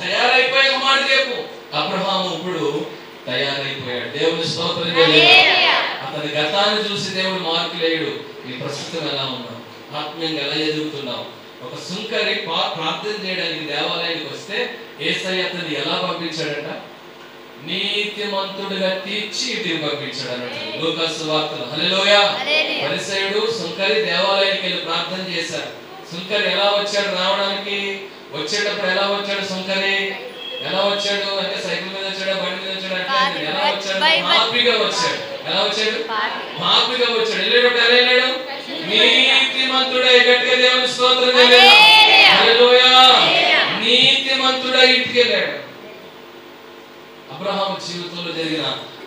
తయారైపోయాక మాట చెప్పు. అబ్రహాము ఇప్పుడు తయారైపోయాడు. దేవుని స్తోత్రం చేయాలి. అతని గతాన్ని చూసి దేవుడు మార్పు లేడు. నీ ప్రస్తుతం ఎలా ఉన్నావు? ఆత్మీయంగా ఎలా ఎదుగుతున్నావు? ఒక సుంకరి ప్రార్థన చేయడానికి దేవాలయానికి వస్తే యేసయ్య అతన్ని ఎలా పంపించాడట? నీతిమంతుడిగా తీర్చి ఇంటికి పంపించాడు అన్నట్టు లూకా సువార్తలో. హల్లెలూయా. పరిసయ్యుడు సుంకరి దేవాలయానికి వెళ్ళి ప్రార్థన చేశారు. సుంకరి ఎలా వచ్చాడు? రావడానికి వచ్చేటప్పుడు ఎలా వచ్చాడు? సుంకరి ఎలా వచ్చాడు అంటే సైకిల్ మీద వచ్చాడా, బండి మీద వచ్చాడు అంటే ఎలా వచ్చాడు? పాపిగా వచ్చాడు. ఎలా వచ్చాడు? పాపిగా వచ్చాడు. వెళ్ళేటప్పుడు ఎలా వెళ్ళాడు? నీతిమంతుడై, గట్టిగా దేవుని స్తోత్రం చేయండి. హల్లెలూయా. నీతిమంతుడై ఇంటికి వెళ్ళాడు. అబ్రహాము జీవితంలో జరిగిన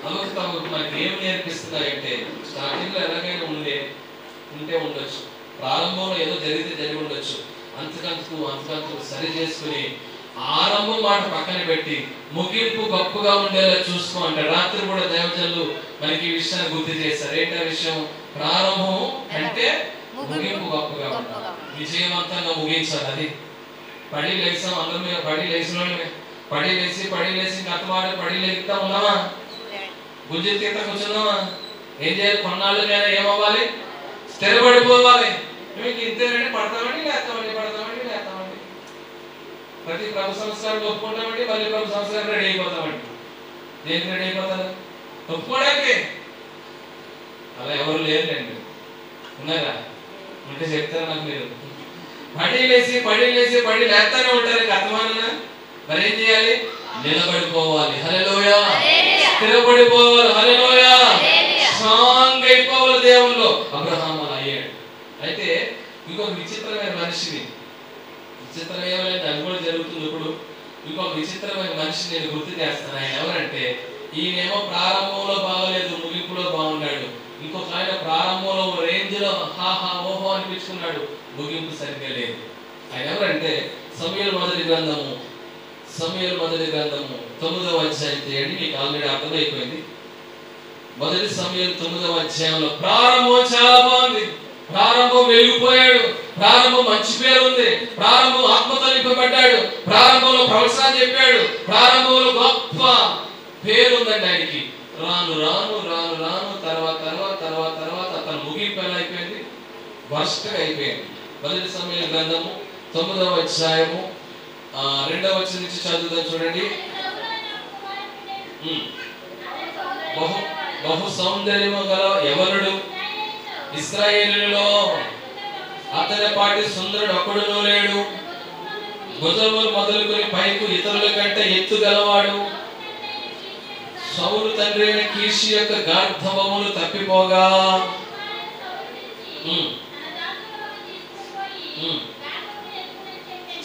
అవకతవకలు మనకి ఏం నేర్పిస్తున్నాయంటే, స్టార్టింగ్ లో ఎలాగైనా ఉంటే ఉండొచ్చు, ప్రారంభంలో ఏదో జరిగి ఉండొచ్చు, అంతకంతకు సరి చేసుకుని ఆరంభం మాట పక్కన పెట్టి ముగింపు గొప్పగా ఉండేలా చూసుకో అంటే రాత్రి కూడా దైవజనులు మనకి ఈ విషయాన్ని గుర్తు చేశారు. ఏంటి ఆ విషయం? ప్రారంభం అంటే ముగింపు గొప్పగా ఉండాలి, విజయవంతంగా ముగించాలి. అది పడి లేసాం అందరం, మీద పడి లేచిన పడి లేసి కట్టవాడు పడి లేకుతా ఉన్నావా? గుంజి తీత కూర్చున్నావా? ఏం చేయాలి? కొన్నాళ్ళకైనా ఏమవ్వాలి? స్థిరపడిపోవాలి. మీకు ఇంతేనండి, పడతామండి లేస్తామండి, పడతామండి లేస్తామండి. ప్రతి ప్రభు సంవత్సరాలు ఒప్పుకుంటామండి, మళ్ళీ ప్రభు సంవత్సరాలు రెడీ అయిపోతామండి. దేనికి రెడీ అయిపోతారు? ఒప్పుకోవడానికి. అలా ఎవరు లేరులేండి, ఉన్నారా? అంటే చెప్తారు నాకు మీరు. పడి లేస్తానే ఉంటారు. అర్థమాన మరి ఏం చేయాలి? నిలబడిపోవాలి. హల్లెలూయా. స్థిరపడిపోవాలి. హల్లెలూయా. స్ట్రాంగ్ అయిపోవాలి దేవుల్లో. అబ్రహాం అలా అయ్యాడు. అయితే ఇంకొక విచిత్రమైన మనిషిని, విచిత్రం ఏమైనా అది కూడా జరుగుతుంది ఇప్పుడు. ఇంకొక విచిత్రమైన మనిషిని నేను గుర్తు చేస్తాను. ఆయన ఎవరంటే, ఈయనేమో ప్రారంభంలో బాగలేదు, ముగింపులో బాగున్నాడు. ఇంకొక ఆయన ప్రారంభంలో రేంజ్ లో హాహా ఓహో అనిపించుకున్నాడు, ముగింపు సరిగ్గా లేదు. ఆయన ఎవరంటే సమూయేలు మొదటి గ్రంథము 9వ అధ్యాయం తీయండి. మీకు ఆల్రెడీ అర్థమైపోయింది. మొదటి సమూయేలు 9వ అధ్యాయంలో ప్రారంభం చాలా బాగుంది. ప్రారంభం వెలిగిపోయాడు, ప్రారంభం మంచి పేరు ఉంది, ప్రారంభం ఆత్మతో నింపబడ్డాడు, ప్రారంభంలో ప్రవచనాలు చెప్పాడు, ప్రారంభంలో గొప్ప పేరు ఉందండి ఆయనకి. రాను రాను రాను రాను తర్వాత అతను ముగింపు ఎలా అయిపోయింది? వర్స్ట్గా అయిపోయింది. మొదటి సమూయేలు గ్రంథము 9వ అధ్యాయము 2వ వచనం నుంచి చదువుదాం చూడండి. బహు సౌందర్యము గల యవనుడు ఇశ్రాయేలులో అతని పాటి సుందరుడు ఒక్కడునూ లేడు. భుజములు మొదలుకొని పైకు ఇతరుల కంటే ఎత్తు గలవాడు. సౌలు తండ్రి అయిన కీషి యొక్క గార్ధవములు తప్పిపోగా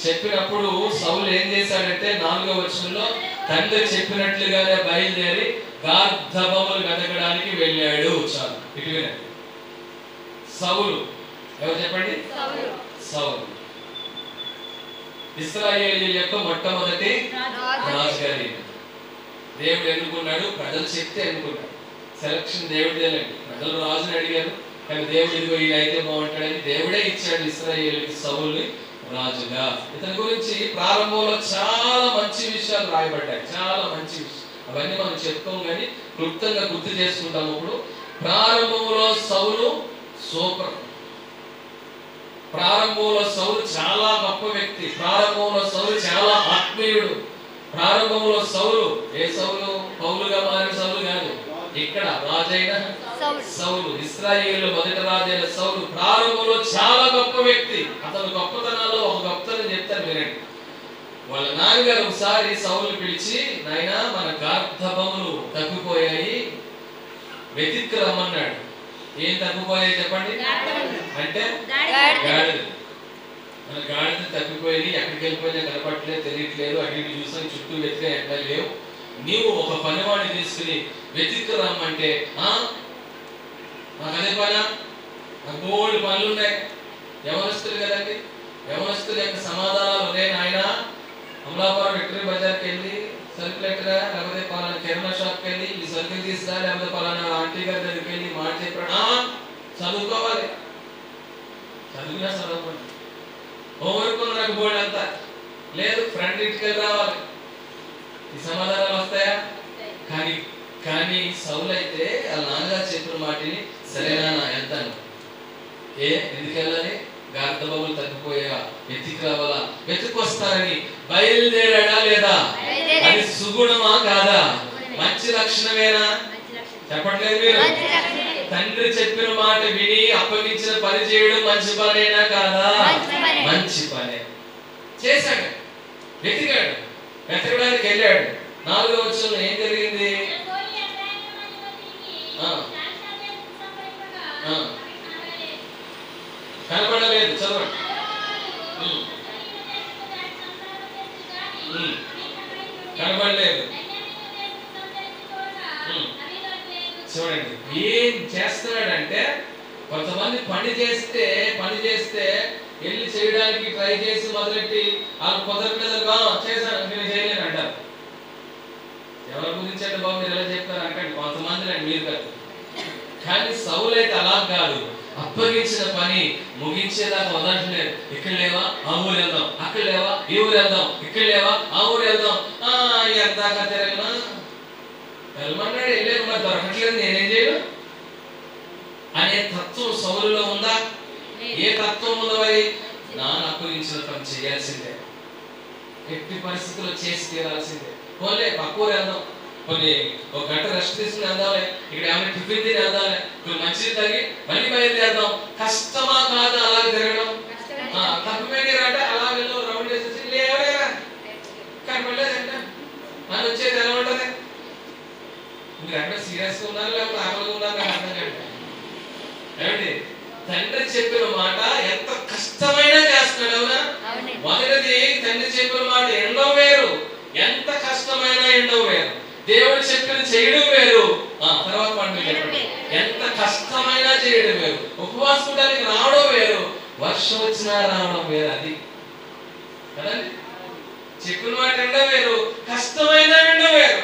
చెప్పినప్పుడు సౌలు ఏం చేశాడంటే 4వ వచనంలో తండ్రి చెప్పినట్లుగానే బయలుదేరి గార్ధవములు వెతకడానికి వెళ్ళాడు. చాలు, ఇటు వినండి. సౌలు ఎవరు చెప్పండి? సౌలు ఇశ్రాయేలీయుల యొక్క మొట్టమొదటి రాజుగారి. దేవుడు ఎన్నుకున్నాడు, ప్రజలు చెప్తే ఎన్నుకున్నాడు. సెలక్షన్ దేవుడిదేనండి. ప్రజలు రాజుని అడిగారు, కానీ దేవుడు ఇదిగో ఈయన అయితే బాగుంటాడని దేవుడే ఇచ్చాడు ఇశ్రాయేలీయులకి సౌలుని రాజుగా. ఇతని గురించి ప్రారంభంలో చాలా మంచి విషయాలు రాయబడ్డాయి, చాలా మంచి విషయాలు. అవన్నీ మనం చెప్తాం కానీ క్లుప్తంగా గుర్తు చేసుకుంటాం. ఇప్పుడు ప్రారంభంలో సౌలు సూపర్. ప్రారంభంలో సౌలు చాలా గొప్ప వ్యక్తి. ప్రారంభంలో సౌలు చాలా ఆత్మీయుడు. ప్రారంభంలో సౌలు ఏ సౌలు? పౌలుగా మారిన సౌలు కాదు, ఇక్కడ రాజైన సౌలు, ఇశ్రాయేలు మొదటి రాజైన సౌలు ప్రారంభంలో చాలా గొప్ప వ్యక్తి. అతను గొప్పతనాల్లో ఒక గొప్పతనం చెప్తారు వినండి. వాళ్ళ నాన్నగారు ఒకసారి సౌలు పిలిచి, నాయనా మన గార్ధవములు తప్పిపోయాయి, వెతికి రమ్మన్నాడు. ఏం తప్పిపోయాయి చెప్పండి అంటే? గాడిద. మన గాడిద తప్పిపోయి ఎక్కడికి వెళ్ళిపోయినా కనపట్లేదు, తెలియట్లేదు. అడిగి చూసాను, చుట్టూ వెతిగా ఎక్కడ లేవు. నీవు ఒక పనివాడిని తీసుకుని వెతికి రమ్మంటే నాకు అదే పనా? నాకు బోల్డ్ పనులు ఉన్నాయి. యవనస్తులు కదండి, యవనస్తుల యొక్క సమాధానాలు ఉన్నాయి. నాయన అమలాపురం విక్టరీ బజార్కి వెళ్ళి సరుకులు ఎక్కడా, లేకపోతే పలానా కిరాణా షాప్కి వెళ్ళి ఈ సరుకులు తీసుకురా, లేకపోతే పలానా ఆంటీ గారి దగ్గరికి వెళ్ళి మాట చెప్పాడు. చదువుకోవాలి, చదువుకున్నా చదవకండి. హోంవర్క్ ఉంది నాకు బోర్డు అంతా లేదు, ఫ్రెండ్ ఇంటికి రావాలి. ఈ సమాధానాలు వస్తాయా? కానీ సౌలు అయితే వాళ్ళ నాన్నగారు చెప్పిన మాటిని సరేనా వెళ్తాను. ఎందుకు వెళ్ళాలి? గార్ధవములు తగ్గిపోయా, వెతికి రావాలా, వెతుకొస్తానని బయలుదేరాడా లేదా? అది సుగుణమా కాదా? మంచి లక్షణమేనా? చెప్పట్లేదు మీరు? తండ్రి చెప్పిన మాట విని అప్పగించిన పని చేయడం మంచి పనేనా కాదా? మంచి పనే. చేశాడు, వెతికాడు, వెతకడానికి వెళ్ళాడు. 4వ వచనంలో ఏం జరిగింది? కనబడలేదు. చదవండి. కనబడలేదు. చూడండి ఏం చేస్తున్నాడంటే, కొంతమంది పని చేస్తే వెళ్ళి చేయడానికి ట్రై చేసి మొదలెట్టి వాళ్ళు కుదరలేదు, చేశాను నేను చేయలేను అంటారు. ఎవరి గురించి అంటే బాబు మీరు ఎలా చెప్తారు అంటే కొంతమంది మీరు కాదు. కానీ సౌలు అయితే అలా కాదు, అప్పగించిన పని ముగించేదాకా వదలట్లేదు. ఇక్కడ లేవా ఆ ఊరు వెళ్దాం, అక్కడ లేవా ఈ ఊరు వెళ్దాం, ఇక్కడ లేవా ఆ ఊరు వెళ్దాం, ఎందాకా తిరగనా వెళ్ళమన్నాడు, వెళ్ళాను, మరి దొరకట్లేదు నేనేం చేయను అనే తత్వం సౌలులో ఉందా? ఏ తత్వం ఉందో? మరి నాన్న అప్పగించిన పని చేయాల్సిందే, ఎట్టి పరిస్థితుల్లో చేసి తీరాల్సిందే. పోలే పక్క ఊరు వెళ్దాం, కొన్ని ఒక గంట రెస్ట్ తీసుకుని వెళ్దాంలే, ఇక్కడ ఏమైనా టిఫిన్ తిని వెళ్దాంలే, కొన్ని మంచిది తాగి మళ్ళీ బయలుదేరదాం. కష్టమా కాదా అలా తిరగడం? తప్పమేంటి అలా వెళ్ళు రౌండ్ వేసేసి లేవలేరా కనపడలేదంట అని వచ్చేది ఎలా ఉంటుంది? మీరు ఎక్కడ సీరియస్గా ఉన్నారు లేకపోతే ఆకలిగా ఉన్నారు నాకు అర్థం కాదు. ఏమండి, తండ్రి చెప్పిన మాట ఎంత కష్టమైనా చేస్తున్నాడు. అవునా? మొదటిది తండ్రి చెప్పిన మాట ఎండో వేరు, ఎంత కష్టమైనా ఎండో వేరు. దేవుడు చెప్పిన చేయడం వేరు, తర్వాత పండుగ ఎంత కష్టమైనా చేయడం వేరు. ఉపవాసడానికి రావడం వేరు, వర్షం వచ్చినా రావడం వేరు. అది కదండి, చెప్పిన మాట ఎండ వేరు, కష్టమైన ఎండ వేరు,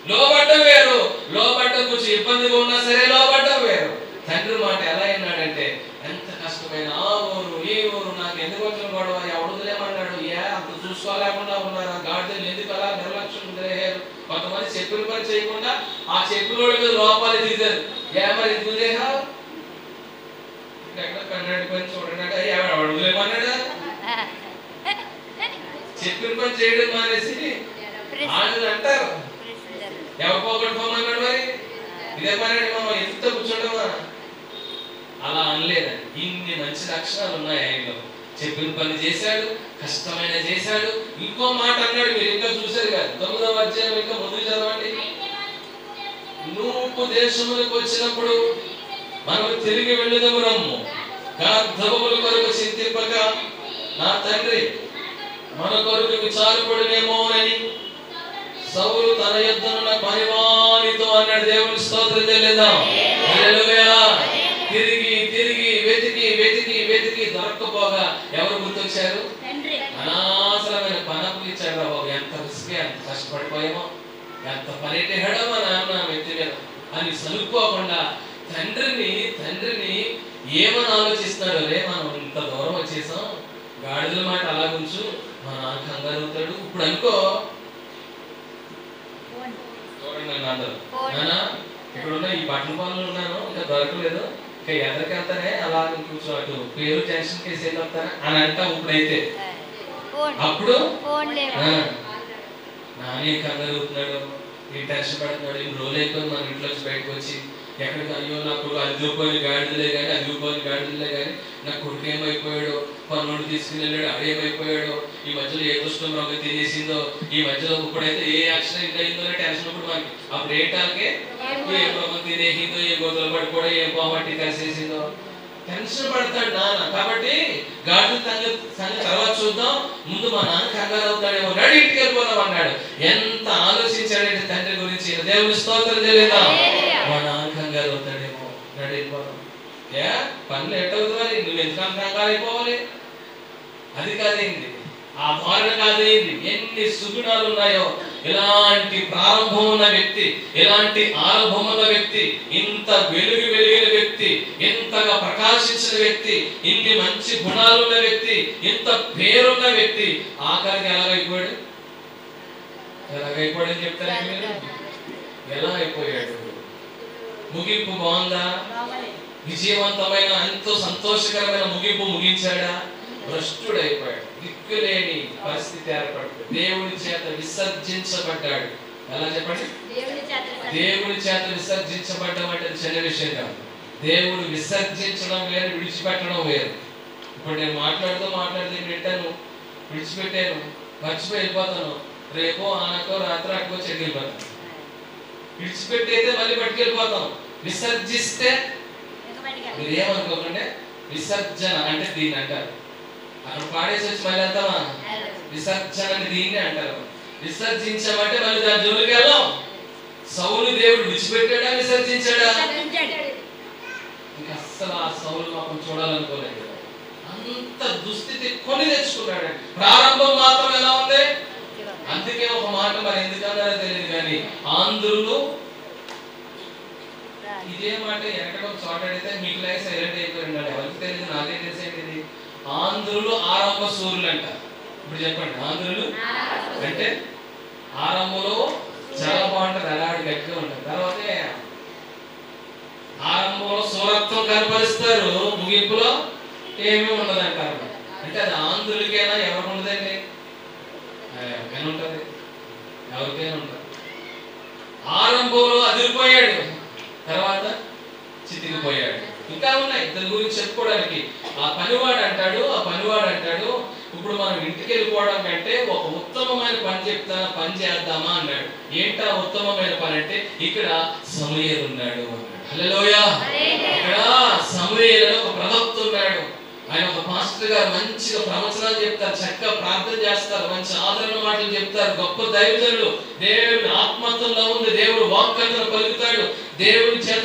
లోబడ్డం వేరు. లోబడ్డం కొంచెం ఇబ్బందిగా ఉన్నా సరే లోబడ్డం వేరు. తండ్రి మాట ఎలా అయినాడంటే, ఎంత కష్టమైన ఆ ఊరు ఈ ఊరు నాకు ఎందుకు వచ్చిన గొడవ, ఎవడులేమన్నాడు, అంత చూసుకోలేకుండా ఉన్నారు, ఆ గాడిదలు ఎందుకు అలా నిర్లక్ష్యం తెలియదు. కొంతమంది చెప్పిన పని చేయకుండా ఆ చెప్పిన వాడి మీద లోపాలు దిగారు. మరి ఎందుకు చేసావు? ఎక్కడ కన్నడి పని చూడండి, ఎవడులేమన్నాడా? చెప్పిన పని చేయడం మానేసి వాళ్ళు అంటారు, ఎవరు పోగొట్టుకోమన్నాడు, మరి ఇదే పని ఎంత కూర్చోడమా? అలా అనలేదండి. ఇన్ని మంచి లక్షణాలు ఉన్నాయి ఆయనలో. చెప్పిన పని చేశాడు, కష్టమైన చేశాడు. ఇంకో మాట అన్నాడు, మీరు ఇంకా చూశారు కదా, 9వ అధ్యాయం ఇంకా ముందు చదవండి. నువ్వు దేశములకు వచ్చినప్పుడు మనం తిరిగి వెళ్ళుదము రమ్ము, గర్భముల కొరకు చింతింపక నా తండ్రి మన కొరకు విచారపడునేమో అని సౌలు తన యుద్ధమున్న పనివానితో అన్నాడు. దేవుని స్తోత్రం చెల్లిద్దాం. హల్లెలూయా. తిరిగి తిరిగి వెతికి దొరక్కపోగా ఎవరు గుర్తొచ్చారు? అనవసరమైన పనపులు ఇచ్చాడు బాబు. ఎంత రిస్క్, ఎంత కష్టపడిపోయామో, ఎంత పనిటేడో మా నాన్న వ్యక్తి మీద అని సనుక్కోకుండా తండ్రిని ఏమని ఆలోచిస్తున్నాడు? రే మనం ఇంత దూరం వచ్చేసాం, గాడిదల మాట అలా ఉంచు, మా నాన్న కంగారు అవుతాడు. ఇప్పుడు అనుకో, చూడండి అందరూ, నాన్న ఇక్కడున్న ఈ బట్టల పనులు ఉన్నాను, ఇంకా దొరకలేదు, ఇంకా ఎదరికెళ్తానే అలా కూర్చో, అటు పేరు టెన్షన్ కేసు వెళ్ళొస్తారా అని అంటా. ఇప్పుడైతే అప్పుడు నానే కంగారు అవుతున్నాడు, ఈ టెన్షన్ పడుతున్నాడు. ఇన్ని రోజులు అయిపోయింది మన ఇంట్లో బయటకు వచ్చి, ఎక్కడికి అయ్యో నా కొడుకు అదిగిపోయిన గాడిదలే కానీ నా కొడుకు ఏమైపోయాడు, పన్నుడు తీసుకుని వెళ్ళాడు, అదేమైపోయాడు, ఈ మధ్యలో ఏ దుష్టం రంగు తినేసిందో, ఈ మధ్యలో ఇప్పుడైతే ఏ యాక్సిడెంట్ అయిందో టెన్షన్ ఇప్పుడు మనకి. అప్పుడు ఏంటాకే ఏ రంగు తినేసిందో, ఏ గోతులు పడిపోవడం, ఏ పోమట్టి కలిసేసిందో టెన్షన్ పడతాడు నాన్న. కాబట్టి గాడిద సంగతి తర్వాత చూద్దాం, ముందు మా నాన్న కంగారు అవుతాడేమో, నడి ఇంటికి వెళ్ళిపోదాం అన్నాడు. ఎంత ఆలోచించాడంటే తండ్రి గురించి. దేవుని స్తోత్రం చెల్లిద్దాం. మా నాన్న కంగారు అవుతాడేమో, నడి వెళ్ళిపోదాం. పనులు ఎట్టవుతుంది, మరి నువ్వు ఎందుకంత కంగారు అయిపోవాలి? అది కాదేంటి, ఆ ధోరణ కాదేంటి, ఎన్ని సుగుణాలు ఉన్నాయో. ఇలాంటి ప్రారంభం ఉన్న వ్యక్తి, ఇలాంటి ఆరంభం ఉన్న వ్యక్తి, ఇంత వెలిగిన వ్యక్తి, ఇంతగా ప్రకాశించిన వ్యక్తి, ఇన్ని మంచి గుణాలున్న వ్యక్తి, ఇంత పేరున్న వ్యక్తి ఆఖరికి ఎలాగైపోయాడు అని చెప్తారు మీరు? ఎలా అయిపోయాడు? ముగింపు బాగుందా? విజయవంతమైన ఎంతో సంతోషకరమైన ముగింపు ముగించాడా? భ్రష్టుడైపోయాడు, దిక్కులేని పరిస్థితి ఏర్పడింది, దేవుడి చేత విసర్జించబడ్డాడు. ఎలా చెప్పండి? దేవుడి చేత విసర్జించబడ్డం అంటే చిన్న విషయం కాదు. దేవుడు విసర్జించడం వేరు, విడిచిపెట్టడం వేరు. ఇప్పుడు నేను మాట్లాడుతూ వింటాను, విడిచిపెట్టాను, మర్చిపోయి వెళ్ళిపోతాను. రేపో ఆనకో రాత్రి అటుకో చెట్టు వెళ్ళిపోతాను. విడిచిపెట్టయితే మళ్ళీ పట్టుకెళ్ళిపోతాం. విసర్జిస్తే మీరు ఏమనుకోకండి, విసర్జన అంటే దీన్ని అంటారు. అక్కడ పాడేసి వచ్చి మళ్ళీ అంటామా? విసర్జన అని దీన్ని అంటారు. విసర్జించామంటే మళ్ళీ దాని జోలికి వెళ్ళాం. సౌలు దేవుడు విడిచిపెట్టాడా, విసర్జించాడా? ఇంకా అస్సలు ఆ సౌలు పాపం చూడాలనుకోలేదు. అంత దుస్థితి కొని తెచ్చుకున్నాడు. ప్రారంభం మాత్రం ఎలా ఉంది? అందుకే ఒక మాట మరి ఎందుకన్నారో తెలియదు కానీ ఆంధ్రులు ఇదే మాట ఎక్కడో చోట అడిగితే మీకు లైఫ్ సైలెంట్ అయిపోయింది. ఎవరికి తెలియదు, నాకే తెలిసేది. ఆంధ్రులు ఆరంభ సూర్యులు అంట. ఇప్పుడు చెప్పండి, ఆంధ్రులు అంటే ఆరంభంలో చాలా బాగుంటది, అలాంటి గట్టిగా ఉంటుంది. తర్వాత ఆరంభంలో సూరత్వం కనపరుస్తారు, ముగింపులో ఏమీ ఉండదంటారు. అంటే అది ఆంధ్రులకైనా ఎవరికి ఉండదండి? ఎవరికైనా ఉంటుంది, ఎవరికైనా ఉంటుంది. ఆరంభంలో అదిరిపోయాడు, తర్వాత చితికిపోయాడు. ఇంకా ఉన్నాయి దాని గురించి చెప్పుకోవడానికి. ఆ పనివాడు అంటాడు ఇప్పుడు మనం ఇంటికి వెళ్ళిపోవడం కంటే ఒక ఉత్తమమైన పని చెప్తాను, పని చేద్దామా అన్నాడు. ఏంటా ఉత్తమమైన పని అంటే ఇక్కడ సమూయేలు ఉన్నాడు అన్నాడు. హల్లెలూయా. ఇక్కడ సమూయేలు ఒక ప్రవక్త ఉన్నాడు. ఆయన ఒక పాస్టర్ గారు మంచిగా ప్రవచనాలు చెప్తారు, చక్కగా ప్రార్థన చేస్తారు, మంచి ఆదరణ మాటలు చెప్తారు. గొప్ప దైవజనులు, దేవుడి ఆత్మత్వంలో ఉంది, దేవుడు వాక్యంతో పలుకుతాడు, దేవుడి చేత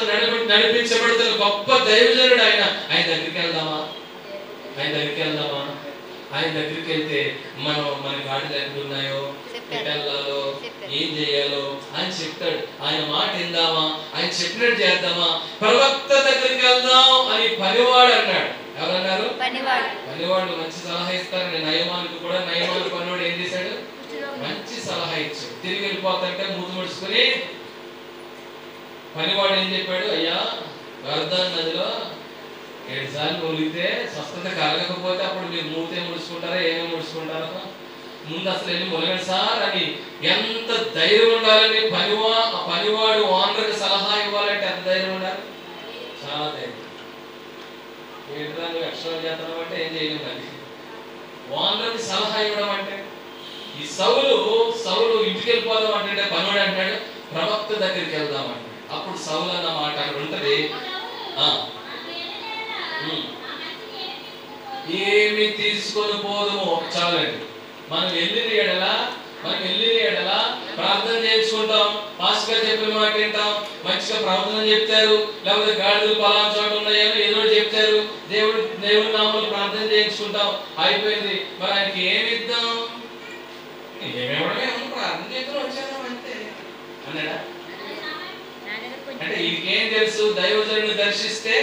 నడిపించబడుతున్న గొప్ప దైవజనుడు ఆయన. ఆయన దగ్గరికి వెళ్దామా? ఆయన దగ్గరికి వెళ్తే మన గాడిలు ఎక్కడ ఉన్నాయో, ఎటెళ్ళాలో, ఏం చేయాలో ఆయన చెప్తాడు. ఆయన మాట విందామా? ఆయన చెప్పినట్టు చేద్దామా? ప్రవక్త దగ్గరికి వెళ్దాం అని పనివాడు అన్నాడు. ఎవరన్నారు? పనివాడు మంచి సలహా ఇస్తారు. నయమానికి కూడా నయమాను పనివాడు ఏం చేశాడు? మంచి సలహా ఇచ్చాడు. తిరిగి వెళ్ళిపోతాంటే మూతి ముడుచుకుని పనివాడు ఏం చెప్పాడు? అయ్యా, యోర్దాను నదిలో 7 సార్లు మునిగితే స్వస్థత కలగకపోతే అప్పుడు మీరు మూతే ముడుచుకుంటారా, ఏమేమి ముడుచుకుంటారా? ముందు అసలు వెళ్ళి మునగండి సార్ అని. ఎంత ధైర్యం ఉండాలని పనివాడు ఓనర్కి సలహా ఇవ్వాలంటే ఎంత ధైర్యం ఉండాలి? చాలా ధైర్యం. ఏంటో నువ్వు ఎక్స్ట్రా చేస్తున్నావు అంటే ఏం చేయలేము. అది ఓనర్కి సలహా ఇవ్వడం అంటే. ఈ సౌలు ఇంటికి వెళ్ళిపోదాం అంటే పనివాడు అంటాడు ప్రవక్త దగ్గరికి వెళ్దాం అంటాడు. అప్పుడు సౌలు అన్న మాట అక్కడ ఉంటది, ఏమి తీసుకొని పోదుము చాలండి. మనం వెళ్ళిన ఎడల ప్రార్థన చేసుకుంటాం, పాస్టర్ గారు చెప్పిన మాట వింటాం, మంచిగా ప్రవచనం చెప్తారు, లేకపోతే గాడిదలు పలానా చోట ఉన్నాయని ఏదో చెప్తారు, దేవుడి నామములో ప్రార్థన చేయించుకుంటాం, అయిపోయింది. మరి ఆయనకి ఏమి ఇద్దాం? ఏమేమడమే ప్రార్థన చేస్తూ వచ్చాను అంతే అన్నాడా? అంటే వీడికేం తెలుసు? దైవజనుడిని దర్శిస్తే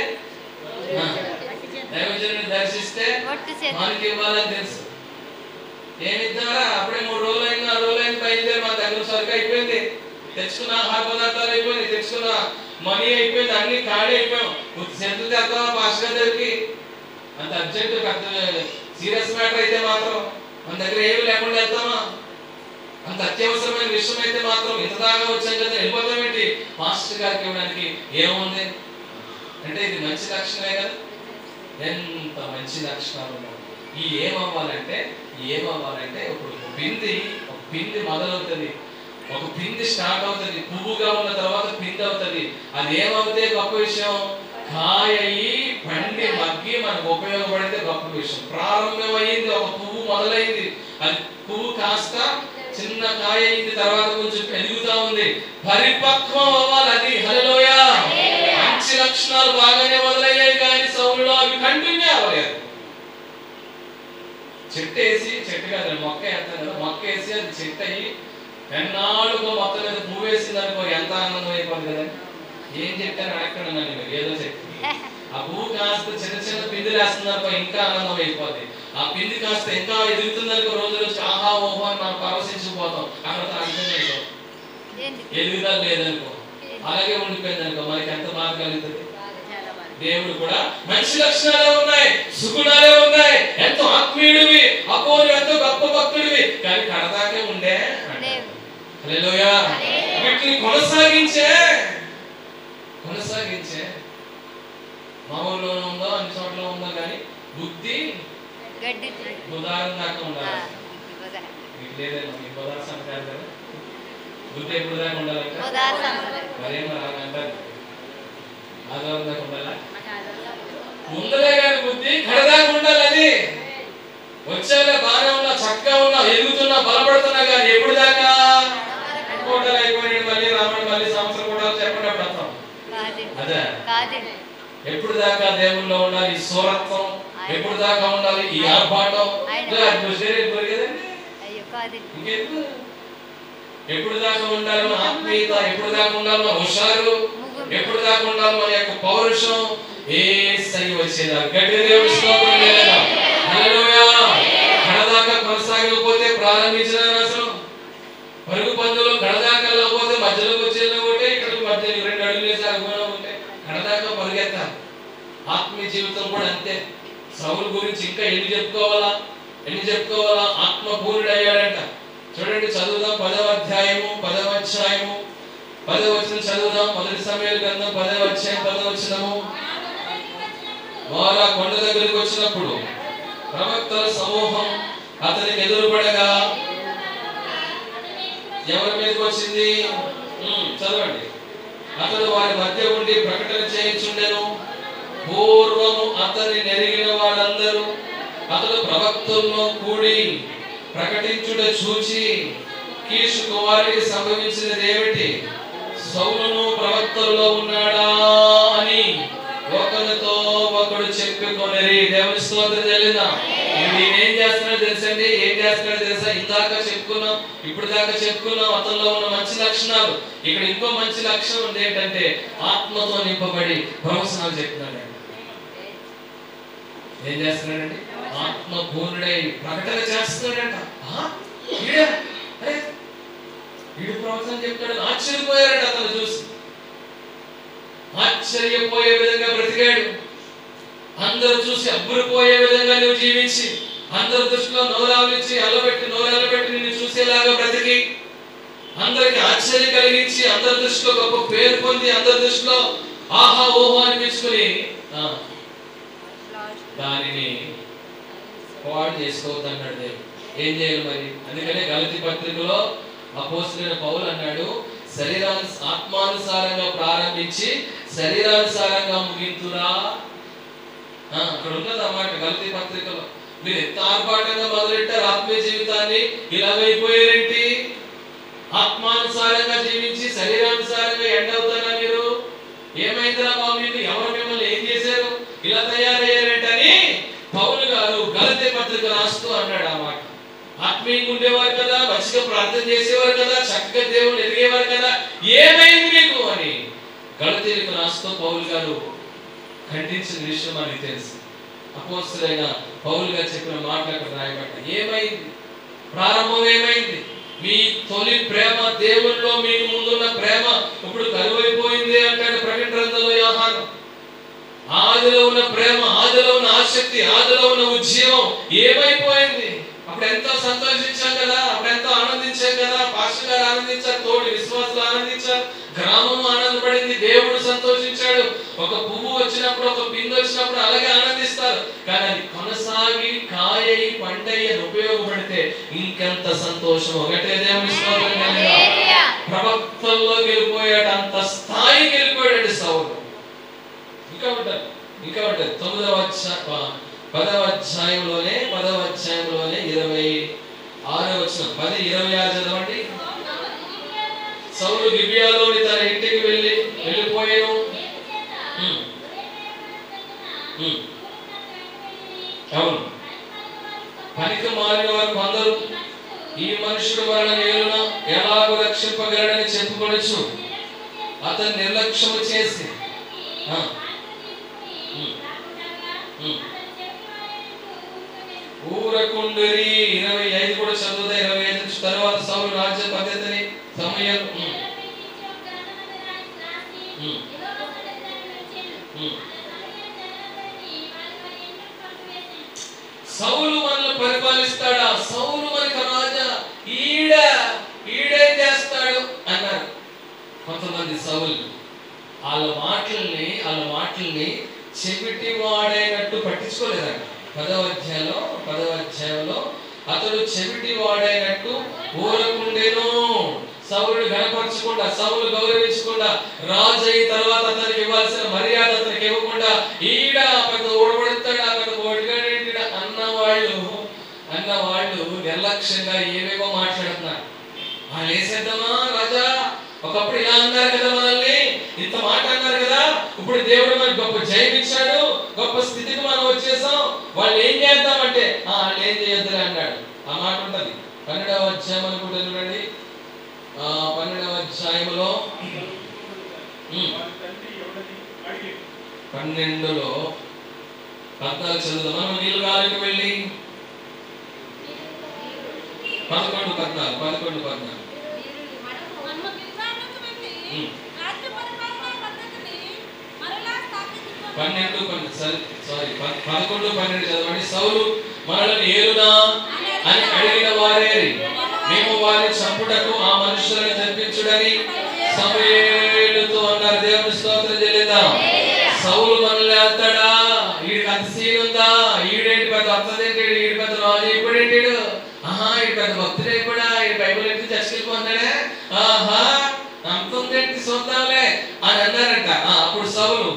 మనకి ఇవ్వాలని తెలుసు. ఏమిద్దారా? అప్పుడే 3 రోజులు అయింది, 4 రోజులు అయింది, బయలుదేరి మా దగ్గర సరుకు అయిపోయింది, తెచ్చుకున్న ఆహార పదార్థాలు అయిపోయింది, తెచ్చుకున్న మనీ అయిపోయింది, అన్ని ఖాళీ అయిపోయాం. సెంటర్ చేద్దామా పాస్టర్ దగ్గరికి? అంత అర్జెంట్ పెద్ద సీరియస్ మ్యాటర్ అయితే మాత్రం మన దగ్గర ఏమి లేకుండా వెళ్తామా? అంత అత్యవసరమైన విషయం అయితే మాత్రం ఇంత దాకా వచ్చాం కదా వెళ్ళిపోతాం ఏంటి? మాస్టర్ గారికి ఇవ్వడానికి ఏముంది అంటే ఇది మంచి లక్షణమే కదా. ఎంత మంచి లక్షణాలు ఉన్నాయి. ఏమవ్వాలంటే ఇప్పుడు ఒక పిండి మొదలవుతుంది, ఒక పిండి స్టార్ట్ అవుతుంది, పువ్వుగా ఉన్న తర్వాత పిండి అవుతుంది. అది ఏమవుతే గొప్ప విషయం? కాయ అయ్యి పండి మగ్గి మనకు ఉపయోగపడితే గొప్ప విషయం. ప్రారంభం అయ్యింది, ఒక పువ్వు మొదలైంది, అది పువ్వు కాస్త చిన్న కాయ అయింది, తర్వాత కొంచెం ఎదుగుతా ఉంది, పరిపక్వం అవ్వాలి. అది హల్లెలూయా. మంచి లక్షణాలు బాగానే మొదలయ్యాయి కానీ సౌలులో అవి కంటిన్యూ అవ్వలేదు. చెట్టు కాదు, మొక్క వేస్తాను కదా, మొక్క వేసి అది చెట్టు అయ్యి ఎన్నాళ్ళుకో మొత్తం మీద పువ్వు వేసింది అనుకో, ఎంత ఆనందం అయిపోయింది కదండి. ఏం చెట్టాను అడగండి నన్ను, ఏదో చెట్టు. ఆ పువ్వు కాస్త చిన్న పిండి వేస్తుంది అనుకో, ఇంకా ఆనందం అయిపోద్ది. ఆ పిండి కాస్త ఇంకా ఎదుగుతుంది అనుకో, రోజు ఆహా ఓహో అని మనం పరవశించిపోతాం. అక్కడ అర్థం ఎదుగుదల లేదనుకో, అలాగే ఉండిపోయింది అనుకో, మనకి ఎంత బాధ కలుగుతుంది. దేవుడు కూడా మంచి లక్షణాలే ఉన్నాయి, సుగుణాలే ఉన్నాయి, ఎంతో ఆత్మీయుడివి, అపోరు ఎంతో గొప్ప భక్తుడివి, కానీ కడదాకే ఉండే. హల్లెలూయా. బుద్ధి బుధారం దాకా ఉండాలి. లేదండి మీ బుధార సంక్రాంతి కదా, బుద్ధి ఎప్పుడు దాకా ఉండాలంటే మరేమో అంటారు ఆధారం దాకా ఉండాలా, ముందులే కానీ బుద్ధి కడదాకా ఉండాలి. అది వచ్చేలా బాగానే ఉన్నా, చక్కగా ఉన్నా, ఎదుగుతున్నా, బలపడుతున్నా, కానీ ఎప్పుడు దాకా కోటలు అయిపోయినాడు మళ్ళీ రావడం, మళ్ళీ సంవత్సరం కూడా చెప్పండి అప్పుడు అర్థం అదే. ఎప్పుడు దాకా దేవుల్లో ఉండాలి ఈ సూరత్వం, ఎప్పుడు దాకా ఉండాలి ఈ ఆర్భాటం, ఎప్పుడు దాకా ఉండాలి మన ఆత్మీయత, ఎప్పుడు దాకా ఉండాలి మన హుషారు, ఎప్పుడు దాకా ఉండాలి మన యొక్క పౌరుషం, ఏ సరి వచ్చేదా గట్టిగా దేవుని స్తోత్రం చేయలేదా? హల్లెలూయా. కడదాకా కొనసాగకపోతే ప్రారంభించిన అసలు పరుగు పందులు కడదాకా లేకపోతే మధ్యలోకి వచ్చేలా ఉంటే ఇక్కడ మధ్య 2 అడుగులు వేసి ఆగిపోయినా ఉంటే కడదాకా పరిగెత్తాలి. ఆత్మీయ జీవితం కూడా అంతే. సౌలు గురించి ఇంకా ఎన్ని చెప్పుకోవాలా. ఆత్మ పూర్ణుడు అయ్యాడంట. చూడండి, చదువుదాం 10వ అధ్యాయము 10వ వచనం చదువుదాం. మొదటి సమూయేలు గ్రంథం 10వ అధ్యాయం 10వ వచనము. వారు ఆ కొండ దగ్గరికి వచ్చినప్పుడు ప్రవక్తల సమూహం అతనికి ఎదురుపడగా ఎవరి మీదకి వచ్చింది? చదవండి. అతడు వారి మధ్య ఉండి ప్రకటన చేయించుండెను. పూర్వము అతన్ని నెరిగిన వాళ్ళందరూ అతడు ప్రవక్తల్లో కూడి ప్రకటించుట చూచి కీషు కుమారుడికి సంభవించినది ఏమిటి, సౌలును ప్రవక్తల్లో ఉన్నాడా అని ఒకరితో ఒకడు చెప్పుకొనిరి. దేవుని స్తోత్రం చెల్లిందా? ఏం చేస్తున్నాడో తెలుసండి, తెలుసా? ఇందాక చెప్పుకున్నాం, ఇప్పుడు దాకా చెప్పుకున్నాం అతనిలో ఉన్న మంచి లక్షణాలు. ఇక్కడ ఇంకో మంచి లక్షణం ఉంది, ఏంటంటే ఆత్మతో నింపబడి ప్రవచనాలు చెప్తున్నాడు. ఏం చేస్తున్నాడండి? ఆత్మ పూర్ణుడై ప్రకటన చేస్తున్నాడంట. వీడు ప్రవచనం చెప్తాడు. ఆశ్చర్యపోయారంట అతను చూసి. ఆశ్చర్యపోయే విధంగా బ్రతికాడు. అందరూ చూసి అబ్బురిపోయే విధంగా నువ్వు జీవించి, అందరి దృష్టిలో నోరాలిచ్చి నోరెల్లబెట్టి నిన్ను చూసేలాగా బ్రతికి, అందరికి ఆశ్చర్యం కలిగించి, అందరి దృష్టిలో గొప్ప పేరు పొంది, అందరి దృష్టిలో ఆహా ఓహో అనిపించుకుని దానిని పాడు చేసుకోవద్దన్నాడు దేవుడు. ఏం చేయాలి మరి? అందుకనే గలతీ పత్రికలో అపోస్తలుడైన పౌలు అన్నాడు, ఆత్మానుసారంగా ప్రారంభించి శరీరానుసారంగా ముగింతురా. అక్కడ ఉన్నది అన్నమాట గలతీ పత్రికలో. మీరు ఎంత ఆర్భాటంగా మొదలెట్టారు ఆత్మీయ జీవితాన్ని, ఇలాగైపోయారేంటి? ఆత్మానుసారంగా జీవించి శరీరానుసారంగా ఎండ్ అవుతారా మీరు? ఏమైందిరా బాబు, ఎవరు మిమ్మల్ని ఏం చేశారు, ఇలా తయారయ్యారేంటని పౌలు గారు గలతీ పత్రిక రాస్తూ అన్నాడు అన్నమాట. ఆత్మీయంగా ఉండేవారు కదా, మంచిగా ప్రార్థన చేసేవారు కదా, చక్కగా దేవుని ఎదిగేవారు కదా, ఏమైంది మీకు అని గలతీలకు రాస్తూ పౌలు గారు ఖండించిన విషయం మనకి తెలుసు. అపోస్తలుడైన పౌలు గారు చెప్పిన మాటలు అక్కడ రాయబడ్డాయి. ఏమైంది? ప్రారంభం ఏమైంది? మీ తొలి ప్రేమ, దేవుల్లో మీకు ముందున్న ప్రేమ ఇప్పుడు కరువైపోయింది అంటాడు ప్రకటన గ్రంథంలో యోహాను. ఆదిలో ఉన్న ప్రేమ, ఆదిలో ఉన్న ఆసక్తి, ఆదిలో ఉన్న ఉద్యమం ఏమైపోయింది? అప్పుడు ఎంతో సంతోషించాం కదా, అప్పుడు ఎంతో ఆనందించాం కదా. పాస్టర్ గారు ఆనందించారు, తోటి విశ్వాసులు ఆనందించారు, గ్రామం ఆనందపడింది, దేవుడు సంతోషించాడు. ఒక పువ్వు వచ్చినప్పుడు, ఒక పిండి వచ్చినప్పుడు అలాగే ఆనందిస్తారు. కానీ అది కొనసాగి కాయై పంటై అని ఉపయోగపడితే ఇంకెంత సంతోషం. ఒకటే దేవుని ప్రవక్తల్లోకి వెళ్ళిపోయాడు, అంత స్థాయికి వెళ్ళిపోయాడు సౌలు. ఇంకా ఉంటారు 10వ అధ్యాయంలోనే 26వ వచనం 10:26 చదవండి. సౌలు గిబియాలోని తన ఇంటికి వెళ్ళిపోయాను. అవును, పనికి మారిన వారు కొందరు ఈ మనుషుడు వలన నేరున ఎలాగో రక్షింపగలడని చెప్పుకొనొచ్చు అతను నిర్లక్ష్యము చేసి ఊరకుండరి. 25 కూడా చదువుతా. 25 తర్వాత సౌలు రాజ్య పద్ధతిని సమయం సౌలు మనల్ని పరిపాలిస్తాడా? సౌలు మనకు రాజా? ఈడేం చేస్తాడు అన్నారు కొంతమంది సౌలు. వాళ్ళ మాటల్ని చెవిటి వాడైనట్టు పట్టించుకోలేదంట. 10వ అధ్యాయంలో అతడు చెవిటి వాడైనట్టు ఊరకుండెను. సౌలుని గణపరచకుండా, సౌలు గౌరవించకుండా, రాజు అయిన తర్వాత అతనికి ఇవ్వాల్సిన మర్యాద అతనికి ఇవ్వకుండా, ఈడ పెద్ద ఊడబడుతాడా, పెద్ద ఓడిగాడేంటిడా అన్నవాళ్ళు నిర్లక్ష్యంగా ఏవేవో మాట్లాడుతున్నారు. వాళ్ళు వేసేద్దామా రాజా, ఒకప్పుడు ఇలా అన్నారు కదా, మనల్ని ఇంత మాట అన్నారు కదా, ఇప్పుడు దేవుడు మనకి గొప్ప జయం ఇచ్చాడు, గొప్ప స్థితికి మనం వచ్చేసాం, వాళ్ళు ఏం చేద్దామంటే వాళ్ళు ఏం చేయొద్దులే అన్నాడు. ఆ మాట ఉంటది 12వ అధ్యాయం అనుకుంటే చూడండి. 12వ అధ్యాయంలో 12లో 14 చదువుదాం. మనం నీళ్ళు గాలికి వెళ్ళి 11-14 11-12 చదవండి. సౌలు మనల్ని ఏలునా అని అడిగిన వారే మేము వారిని చంపుటకు ఆ మనుషులను తెప్పించుడని సమూయేలుతో అన్నారు. దేవుని స్తోత్రం చెల్లిద్దాం. సౌలు మనల్ని వెళ్తాడా, వీడికి అంత సీన్ ఉందా, ఈడేంటి పెద్ద అత్తదేంటి, ఈడు పెద్ద రాజు అయిపోడేంటిడు, ఈడు పెద్ద భక్తుడు అయిపోడా, ఈ బైబుల్ ఎట్టి చచ్చిపోతున్నాడే, అంత ఉందేంటి చూద్దాంలే అని అన్నారంట. అప్పుడు సౌలు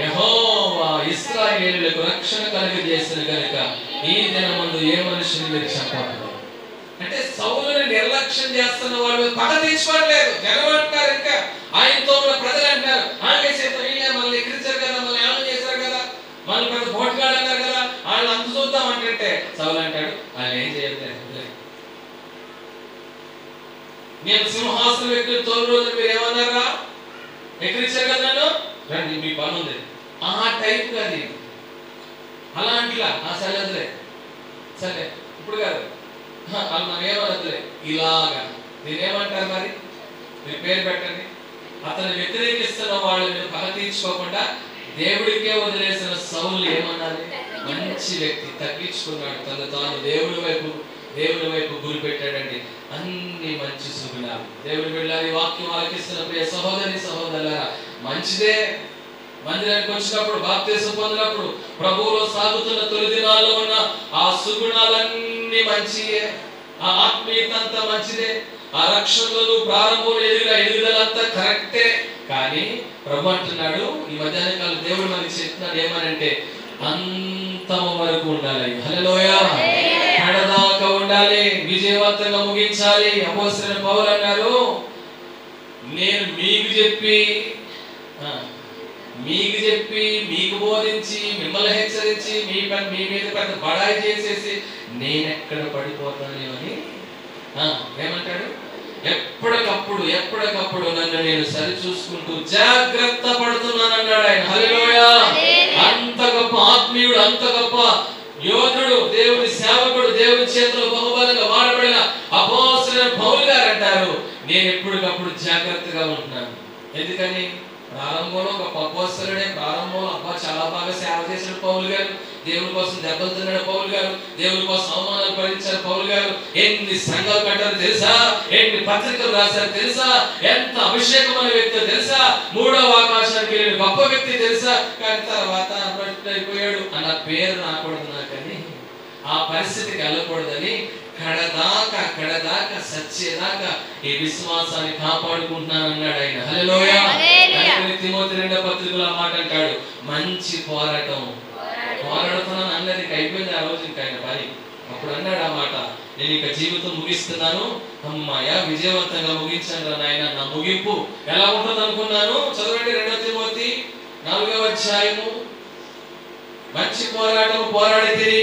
యెహోవా ఇశ్రాయేలులకు రక్షణ కలుగజేసిన కనుక ఈ దినమందు ఏ మనిషిని మీరు చంపలేదు అంటే, సౌలుని నిర్లక్ష్యం చేస్తున్న వాళ్ళు పగ తీర్చుకోవట్లేదు. జనం అంటారు, ఇంకా ఆయనతో ఉన్న ప్రజలు అంటారు, వాళ్ళే చేత వీళ్ళే మనల్ని ఎక్కిరించారు కదా, మనల్ని ఏమో చేశారు కదా, మనల్ని పెద్ద పోటుగాడు అన్నారు కదా, వాళ్ళు అంత చూద్దాం అంటే సౌలు అంటాడు, వాళ్ళు ఏం చేయట్లేదు. నేను సింహాసనం ఎక్కిన తొలి రోజు మీరు ఏమన్నారా, ఎక్కిరించారు కదా నన్ను, రండి మీ పని ఉంది, ఆ టైప్ కాదు అలాంటిలా. సరే సరే ఇప్పుడు కాదు, వాళ్ళు మనం ఏమనద్దులే, ఇలాగా నేనేమంటారు మరి, మీరు పేరు పెట్టండి. అతను వ్యతిరేకిస్తున్న వాళ్ళు మీరు పగ తీర్చుకోకుండా దేవుడికే వదిలేసిన సౌలు ఏమన్నది, మంచి వ్యక్తి, తగ్గించుకున్నాడు, తను తాను దేవుడి వైపు గురి పెట్టాడండి. అన్ని మంచి సుగుణాలు. దేవుడు వెళ్ళాలి. వాక్యం ఆలకిస్తున్న ప్రియ సహోదరి సహోదరులారా, మంచిదే. మందిరానికి వచ్చినప్పుడు, బాప్తిసం పొందినప్పుడు, ప్రభువులో సాగుతున్న తొలి దినాల్లో ఉన్న ఆ సుగుణాలన్నీ మంచియే, ఆ ఆత్మీయత అంతా మంచిదే, ఆ రక్షణలు ప్రారంభంలో ఎదుగుదలంతా కరెక్టే. కానీ ప్రభు అంటున్నాడు, ఈ మధ్యాహ్న కాలం దేవుడు మనకి చెప్తున్నాడు ఏమనంటే, అంతము వరకు ఉండాలి. హల్లెలూయా. కడదాకా ఉండాలి, విజయవంతంగా ముగించాలి. అపోస్తలుడైన పౌలు అన్నారు, నేను మీకు చెప్పి మీకు బోధించి మిమ్మల్ని హెచ్చరించి మీ మీద పెద్ద బడాయి చేసేసి నేనెక్కడ పడిపోతాను అని ఏమంటాడు, ఎప్పటికప్పుడు నన్ను నేను సరి చూసుకుంటూ జాగ్రత్త పడుతున్నాను అన్నాడు ఆయన. హల్లెలూయా. అంత గొప్ప ఆత్మీయుడు, అంత గొప్ప యోధుడు, దేవుని సేవకుడు, దేవుని చేతిలో బహుబలంగా వాడబడిన అపోస్తలుడైన పౌలు గారు అంటారు, నేను ఎప్పటికప్పుడు జాగ్రత్తగా ఉంటున్నాను. ఎందుకని, ప్రారంభంలో ఒక అపోస్తలుడే, ప్రారంభంలో చాలా బాగా సేవ చేశాడు పౌలు గారు, దేవుని కోసం దెబ్బలు తిన్నాడు పౌలు గారు, దేవుని కోసం అవమానాలు భరించారు పౌలు గారు, ఎన్ని సంఘాలు కట్టారు తెలుసా, ఎన్ని పత్రికలు రాశారు తెలుసా, ఎంత అభిషేకమైన వ్యక్తి తెలుసా, 3వ ఆకాశానికి వెళ్ళిన గొప్ప వ్యక్తి తెలుసా. కానీ తర్వాత అయిపోయాడు అన్న పేరు రాకూడదు నాకని, ఆ పరిస్థితికి వెళ్ళకూడదని కడదాకా సచ్చేదాకా ఈ విశ్వాసాన్ని కాపాడుకుంటున్నాను అన్నాడు ఆయన. హల్లెలూయా. తిమోతి 2వ పత్రికలో ఆ మాట అంటాడు, మంచి పోరాడుతున్నాను అన్నది అయిపోయింది ఆ రోజు ఇంకా ఆయన పని. అప్పుడు అన్నాడు ఆ మాట, నేను ఇక జీవితం ముగిస్తున్నాను, అమ్మాయ విజయవంతంగా ముగించాను నాయన. నా ముగింపు ఎలా ఉంటుంది అనుకున్నాను. చదవండి 2వ తిమోతి 4వ అధ్యాయము. మంచి పోరాటము పోరాడితిని,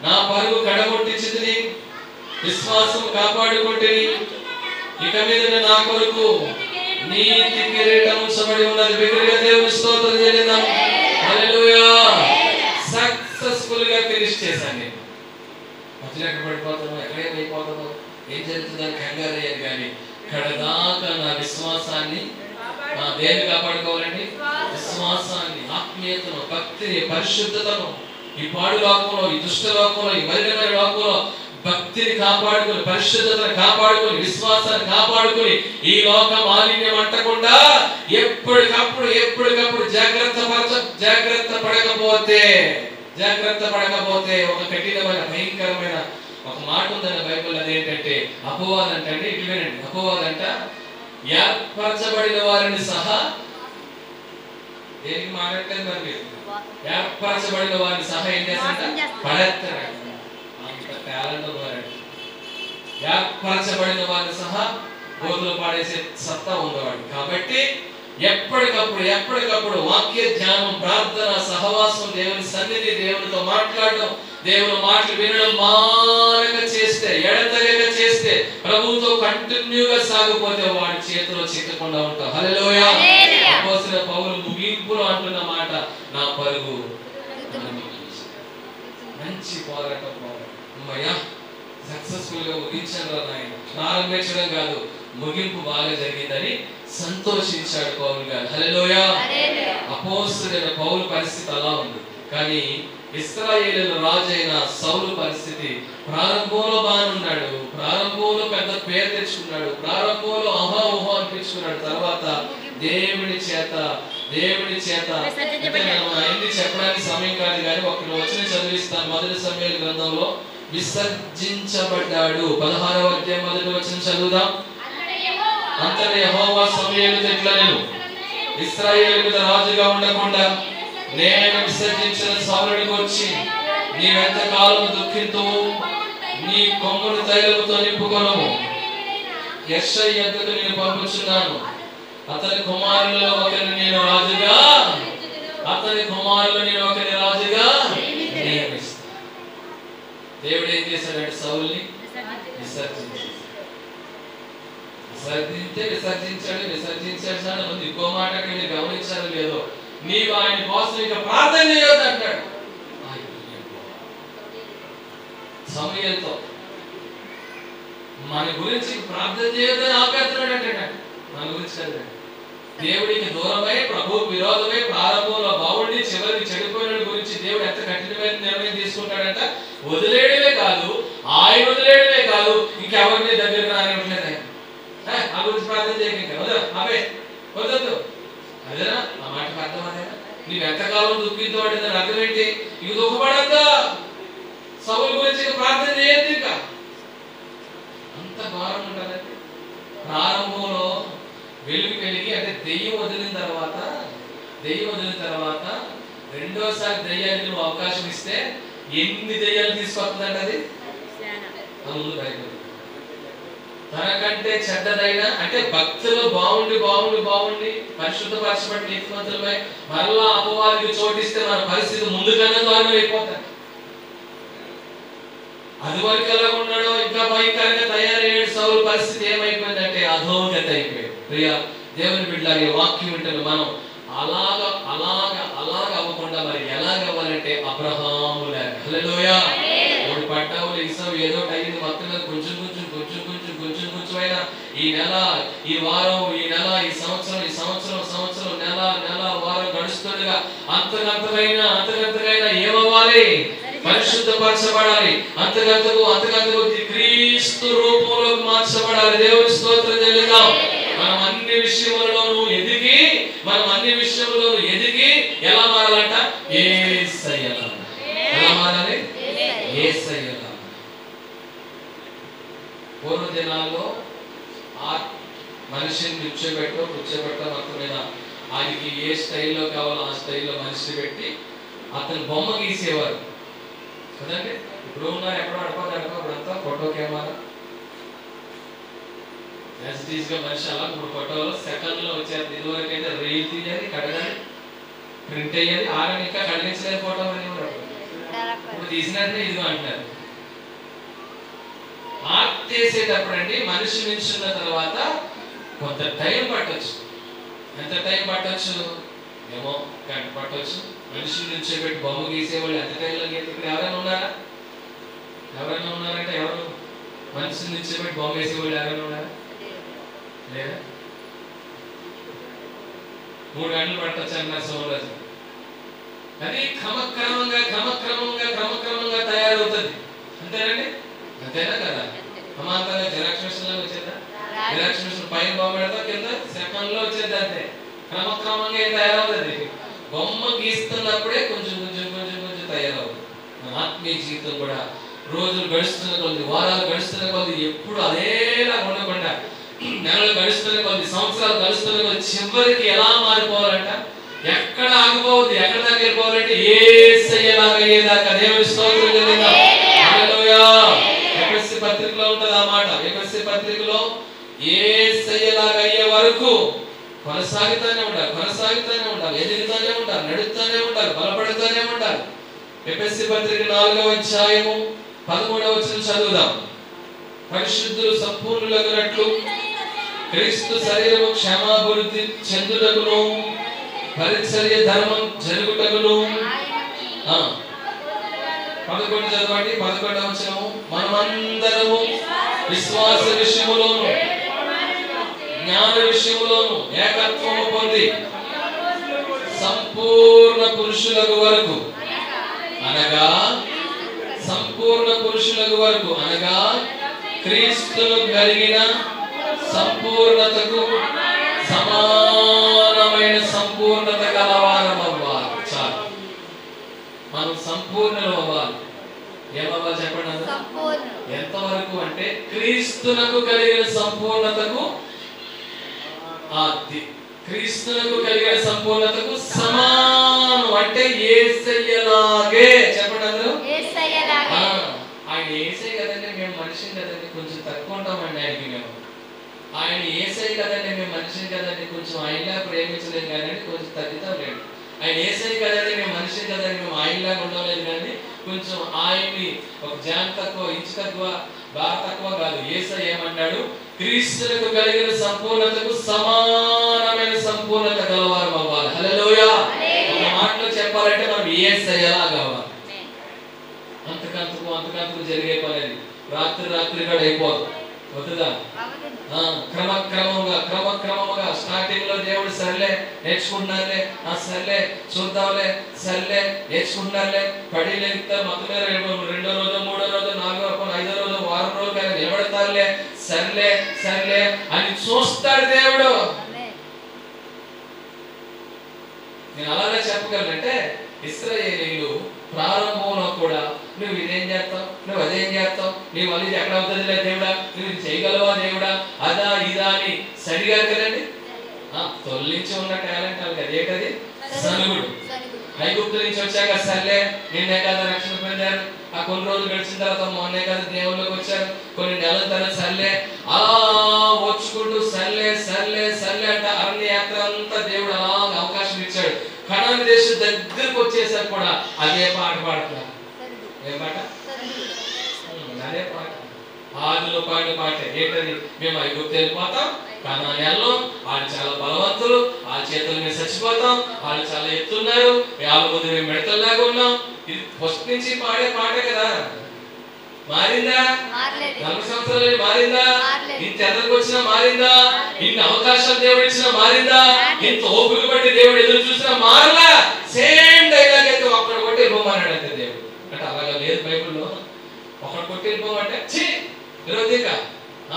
నా పరుగు కడగొట్టించితిని, విశ్వాసం కాపాడుకుంటుని, ఇక మీద నా కొరకు నీతి కిరీటం ఉంచబడి ఉన్నది. బిగ్గరగా దేవుని స్తోత్రం చేద్దాం. హల్లెలూయా. సక్సెస్ఫుల్ గా ఫినిష్ చేశాను. నేను మధ్యలో ఎక్కడ పడిపోతాను, ఎక్కడేమైపోతాను, ఏం జరుగుతుందని కంగారు అయ్యాను. కానీ కడదాకా నా విశ్వాసాన్ని దేన్ని కాపాడుకోవాలండి, విశ్వాసాన్ని, ఆత్మీయతను, భక్తిని, పరిశుద్ధతను, ఈ పాడు లోకంలో, ఈ దుష్ట లోకంలో, ఈ మలినమైన లోకంలో భక్తిని కాపాడుకొని, పరిశుద్ధతను కాపాడుకొని, విశ్వాసాన్ని కాపాడుకొని, ఈ లోక మాలిన్యం అంటకుండా ఎప్పటికప్పుడు జాగ్రత్త పడకపోతే జాగ్రత్త పడకపోతే ఒక కఠినమైన భయంకరమైన ఒక మాట ఉందని బైబిల్, అదేంటంటే అపవాదం అంటే, ఇటు వినండి, అపవాదం అంట ఏర్పరచబడిన వారిని సహా, దేనికి మాట్లాడలేదు మరి మీరు, ఏర్పరచబడిన వారిని సహా ఏం చేస్తారంట, పడేస్తారంట. అంత టాలెంట్ ఉన్నవారంట. ఏర్పరచబడిన వారిని సహా గోతులు పాడేసే సత్తా ఉన్నవాడు. కాబట్టి ఎప్పటికప్పుడు వాక్య ధ్యానం, ప్రార్థన, సహవాసం, దేవుని సన్నిధి, దేవునితో మాట్లాడడం, దేవుని మాటలు వినడం మానక చేస్తే, ఎడతెగక చేస్తే, ప్రభువుతో కంటిన్యూగా సాగిపోతే వాడి చేతిలో చిక్కకుండా ఉంటాం. హల్లెలూయా. అపోస్తలుడైన పౌలు ముగింపులో అంటున్న మాట, నా పరుగు మంచి పోరాటం, అమ్మయ్యా సక్సెస్ఫుల్ గా ముగించాను నాయన. ప్రారంభించడం కాదు, ముగింపు బాగా జరిగిందని సంతోషించాడు పౌలు గారు. హల్లెలూయా. అపోస్తలుడైన పౌలు పరిస్థితి అలా ఉంది. కానీ ఇశ్రాయేలు రాజు అయిన సౌలు పరిస్థితి, ప్రారంభంలో బాగున్నాడు, ప్రారంభంలో పెద్ద పేరు తెచ్చుకున్నాడు, ప్రారంభంలో అహోహో అనిపించుకున్నాడు. తర్వాత దేవుని చేత అన్ని చెప్పడానికి సమయం కాదు కానీ ఒక వచనం చదివిస్తాను. మొదటి సమూయేలు గ్రంథంలో విసర్జించబడ్డాడు. 16వ అధ్యాయం మొదటి వచనం చదువుదాం. అంతటా యెహోవా సమూయేలుతో ఇట్లనెను, ఇశ్రాయేలు మీద రాజుగా ఉండకుండా నేను విసర్జించిన సౌలుని గూర్చి నీవెంతకాలం దుఃఖింతువు, నీ కొమ్మును తైలముతో నింపుకొనుము. యెషై యొద్దకు నేను పంపుచున్నాను, అతని కుమారులలో ఒకరిని నేను రాజుగా నియమిస్తాను. దేవుడు ఏం చేశాడంటే సౌలుని విసర్జించాడు. ఇంకో మాట మీరు గమనించారో లేదో, నీవు ఆయన కోసం ఇక ప్రార్థన చేయొద్దు అంటాడు. సమూయేలుతో మన గురించి ప్రార్థన చేయొద్దని ఆపేస్తున్నాడు అంటాడు. మన గురించి కదా, దేవుడికి దూరమై ప్రభువుకు విరోధమై ప్రారంభంలో బావుండి చివరికి చెడిపోయిన గురించి దేవుడు ఎంత కఠినమైన నిర్ణయం తీసుకుంటాడంట. వదిలేయడమే కాదు, ఆయన వదిలేయడమే కాదు, ఇంకెవరిని దగ్గరకు రానివ్వట్లేదు ఆయన. ఆ గురించి ప్రార్థన చేయక వదద్దు. అదేనా ఆ మాటకు అర్థం? అదేనా నీవు ఎంతకాలం దుఃఖించబడిందని అర్థం ఏంటి? ఇక దుఃఖపడద్దా, సౌలు గురించి ప్రార్థన చేయొద్దు. ఇంకా అంత భారం ఉంటుందండి. ప్రారంభంలో వెలిగి అంటే దెయ్యం వదిలిన తర్వాత రెండోసారి దెయ్యానికి నువ్వు అవకాశం ఇస్తే ఎన్ని దెయ్యాలు తీసుకొస్తుందంటే అది ముందు బయట తనకంటే చెడ్డదైనా, అంటే భక్తులు బాగుండి పరిశుద్ధపరచబడి నీతిమంతులపై మరలా అపవాదికి చోటిస్తే మన పరిస్థితి ముందుకన్నా దారుణం అయిపోతాయి. అది వరకు ఎలా ఉన్నాడో ఇంకా భయంకరంగా తయారయ్యాడు. సౌలు పరిస్థితి ఏమైపోయిందంటే అధోగతి అయిపోయింది. ప్రియా దేవుని బిడ్డలారా, వాక్యం వింటున్న మనం అలాగ అవ్వకుండా మరి ఎలాగవ్వాలంటే అబ్రహాము లాగా. హల్లెలూయా. మూడు పట్టావులు ఇసావు ఏదో అయ్యింది, మొత్తం మీద కొంచెం అయినా ఈ నెల, ఈ వారం, ఈ నెల, ఈ సంవత్సరం నెల వారం గడుస్తుండగా అంతకంతకైనా ఏమవ్వాలి? పరిశుద్ధపరచబడాలి. అంతకంతకు క్రీస్తు రూపంలోకి మార్చబడాలి. దేవుని స్తోత్రం చెల్లిద్దాం. మనం అన్ని విషయములలోనూ ఎదిగి ఎలా మారాలంట? యేసయ్యలా. ఎలా మారాలి? యేసయ్యలా. పూర్వ దినాల్లో ఆ మనిషిని కూర్చోబెట్టో మొత్తం మీద ఆయనకి ఏ స్టైల్లో కావాలో ఆ స్టైల్లో మనిషిని పెట్టి అతను బొమ్మ గీసేవారు కదండి. ఇప్పుడు ఉన్నారు ఎక్కడో అడపదంతా ఫోటో కెమెరా గా మనిషి అలా ఇప్పుడు ఫోటోలో సెకండ్ లో వచ్చారు. ఇదివరకు అయితే రీల్ తీయాలి, కడగాలి, ప్రింట్ అయ్యాలి, ఆగని ఇంకా కడిగించలేదు ఫోటో ఇప్పుడు తీసినట్టే ఇదిగో అంటున్నారు. ఆర్ట్ చేసేటప్పుడు అండి మనిషి నిల్చున్న తర్వాత కొంత టైం పట్టొచ్చు. ఎంత టైం పట్టొచ్చు? ఏమో గంట పట్టొచ్చు. మనిషి నిల్చోబెట్టి బొమ్మ గీసేవాళ్ళు ఎంత టైంలో గీత? ఇక్కడ ఎవరైనా ఉన్నారంటే ఎవరు? మనిషి నిల్చోబెట్టి బొమ్మ వేసేవాళ్ళు ఎవరైనా ఉన్నారా? లేదా? 3 గంటలు పట్టొచ్చు అన్నారు సోమరాజు. అది క్రమక్రమంగా తయారవుతుంది. అంతేనండి? అంతేనా కదా? సమాంతరంగా జిరాక్స్ మిషన్ వచ్చేదా? జిరాక్స్ మిషన్ పైన బొమ్మ పెడతా, కింద సెకండ్ లో వచ్చేది. అంతే క్రమక్రమంగా ఏం తయారవుతుంది. బొమ్మ గీస్తున్నప్పుడే కొంచెం తయారవుతుంది. ఆత్మీయ జీవితం కూడా రోజులు గడుస్తున్న కొద్ది, వారాలు గడుస్తున్న కొద్ది ఎప్పుడు అదేలా ఉండకుండా, నెలలు గడుస్తున్న కొద్ది, సంవత్సరాలు గడుస్తున్న కొద్ది చివరికి ఎలా మారిపోవాలంట? ఎక్కడ ఆగిపోవద్దు, ఎక్కడ దాకా వెళ్ళిపోవాలంటే యేసయ్యలాగా అయ్యేదాకా. దేవుని స్తోత్రం చెల్లిద్దాం. హల్లెలూయా. ఎఫెసీ పత్రికలో ఉంటది ఆ మాట. ఎఫెసీ పత్రికలో యేసయ్యలాగా అయ్యే వరకు కొనసాగుతూనే ఉండాలి, ఎదుగుతూనే ఉండాలి, నడుస్తూనే ఉండాలి, బలపడుతూనే ఉండాలి. ఎఫెసీ పత్రిక 4వ అధ్యాయము 13వ వచనం చదువుదాం. పరిశుద్ధులు సంపూర్ణులగునట్లు క్రీస్తు శరీరము క్షమాభివృద్ధి చెందుటకును పరిచర్య ధర్మం జరుగుటకును. 11 చదవండి. 11వ వచనము. మనమందరము విశ్వాస విషయములోను జ్ఞాన విషయములోను ఏకత్వము పొంది సంపూర్ణ పురుషులకు వరకు అనగా క్రీస్తును కలిగిన సంపూర్ణతకు సమానమైన సంపూర్ణత గలవారమవ్వాలి. చాలు, మనం సంపూర్ణులు అవ్వాలి. ఏమవ్వాలి చెప్పండి? ఎంతవరకు అంటే క్రీస్తునకు కలిగిన సంపూర్ణతకు, క్రీస్తునకు కలిగిన సంపూర్ణతకు సమానం. అంటే యేసయ్యలాగే. చెప్పండి అందరూ. ఆయన యేసయ్య కదండి, మేము మనిషిని కదండి, కొంచెం తక్కువ ఉంటామండి ఆయనకి. మేము ఆయన యేసయ్య కదండి, మేము మనిషిని కదండి, కొంచెం ఆయనలా ప్రేమించలేదు కానీ కొంచెం తగ్గుతాం. ఆయన యేసయ్య కదండి, మేము మనిషిని కదండి, మేము ఆయనలాగా ఉండలేదు కానీ కొంచెం ఆయన్ని ఒక జాన్ తక్కువ, ఇంచు తక్కువ, బాగా తక్కువ కాదు. యేసయ్య ఏమన్నాడు? క్రీస్తునకు కలిగిన సంపూర్ణతకు సమానమైన సంపూర్ణత గలవారు అవ్వాలి. హల్లెలూయా. ఒక మాటలో చెప్పాలంటే మనం యేసయ్యలా కావాలి. అంతకంతకు జరిగే పని అది రాత్రి కూడా అయిపోదు. వద్దుదా? క్రమక్రమంగా స్టార్టింగ్ లో దేవుడు సర్లే నేర్చుకుంటున్నారులే, సర్లే చూద్దాంలే, సర్లే నేర్చుకుంటున్నారులే, పడి లేగుతారు, మొత్తం మీద 2వ రోజు 3వ రోజు 4వ రోజు 5వ రోజు వారం రోజులు కానీ నిలబడతారులే, సర్లే అని చూస్తాడు దేవుడు. నేను అలాగే చెప్పగలనంటే ఇశ్రాయేలీయులు ప్రారంభంలో కూడా నువ్వు ఇదేం చేస్తావు, నువ్వు అదేం చేస్తావు, నీ వల్ల ఇది ఎక్కడ అవుతుందిలే దేవుడా, నువ్వు చేయగలవా దేవుడా, అదా ఇదా అని సరిగారు కదండి. తొలగించి ఉన్న టాలెంట్ వాళ్ళకి అదేంటది? సనుగుడు. ఐగుప్తు నుంచి వచ్చాక సర్లే నిన్నే కదా రక్షణ పొందారు, కొన్ని రోజులు గడిచిన తర్వాత మొన్నే కదా దేవుళ్ళకి వచ్చారు, కొన్ని నెలల తర్వాత సర్లే అలా వచ్చుకుంటూ సర్లే అంటే అరణ్య యాత్ర అంతా దేవుడు అలా అవకాశం ఇచ్చాడు. కనాను దేశం దగ్గరకు వచ్చేసరికి కూడా అదే పాట పాడుతున్నారు. ఏం పాట? అదే పాట. ఆదిలో పాడిన పాట ఏంటది? మేము ఐగుప్తు వెళ్ళిపోతాం, కనానేల్లో వాళ్ళు చాలా బలవంతులు, వాళ్ళ చేతుల మీద చచ్చిపోతాం, వాళ్ళు చాలా ఎత్తున్నారు, వాళ్ళ ముందు మేము మెడతల్లాగా ఉన్నాం. ఇది ఫస్ట్ నుంచి పాడే పాటే కదా. మారిందా? 40 సంవత్సరాలు మారిందా? ఇంత ఎదరికి వచ్చినా మారిందా? ఇన్ని అవకాశాలు దేవుడు ఇచ్చినా మారిందా? ఇంత ఓపిక బట్టి దేవుడు ఎదురు చూసినా మారలా. సేమ్ డైలాగ్ అయితే ఒక్కడ కొట్టి వెళ్ళిపోమన్నాడు అంతే దేవుడు. అంటే అలాగా లేదు బైబిల్లో. ఒకటి కొట్టి వెళ్ళిపోమంటే విరోధిక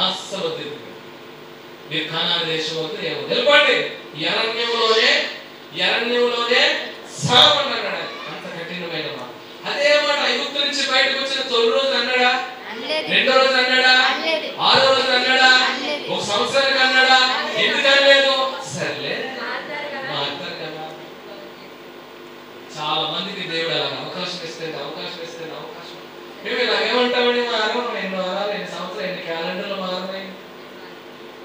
అస్సలు వద్దు. మీరు కానాను దేశం వద్దు, ఏమో వెళ్ళిపోండి, ఎరణ్యంలోనే సామన్నాడు. అంత కఠినమైన మాట. అదే మాట ఐగుప్తు నుంచి బయటకు వచ్చిన 9 రోజులు అన్నాడా? 2వ రోజు అన్నాడా? 6వ రోజు అన్నాడా? 1 సంవత్సరానికి అన్నాడా? ఎందుకు అనలేదు? సర్లే మారుతారు కదా. చాలా మందికి దేవుడు అలా అవకాశం ఇస్తే మేము ఇలాగేమంటామని ఎన్ని వారాలు, ఎన్ని సంవత్సరాలు, ఎన్ని క్యాలెండర్లు మారినాయి,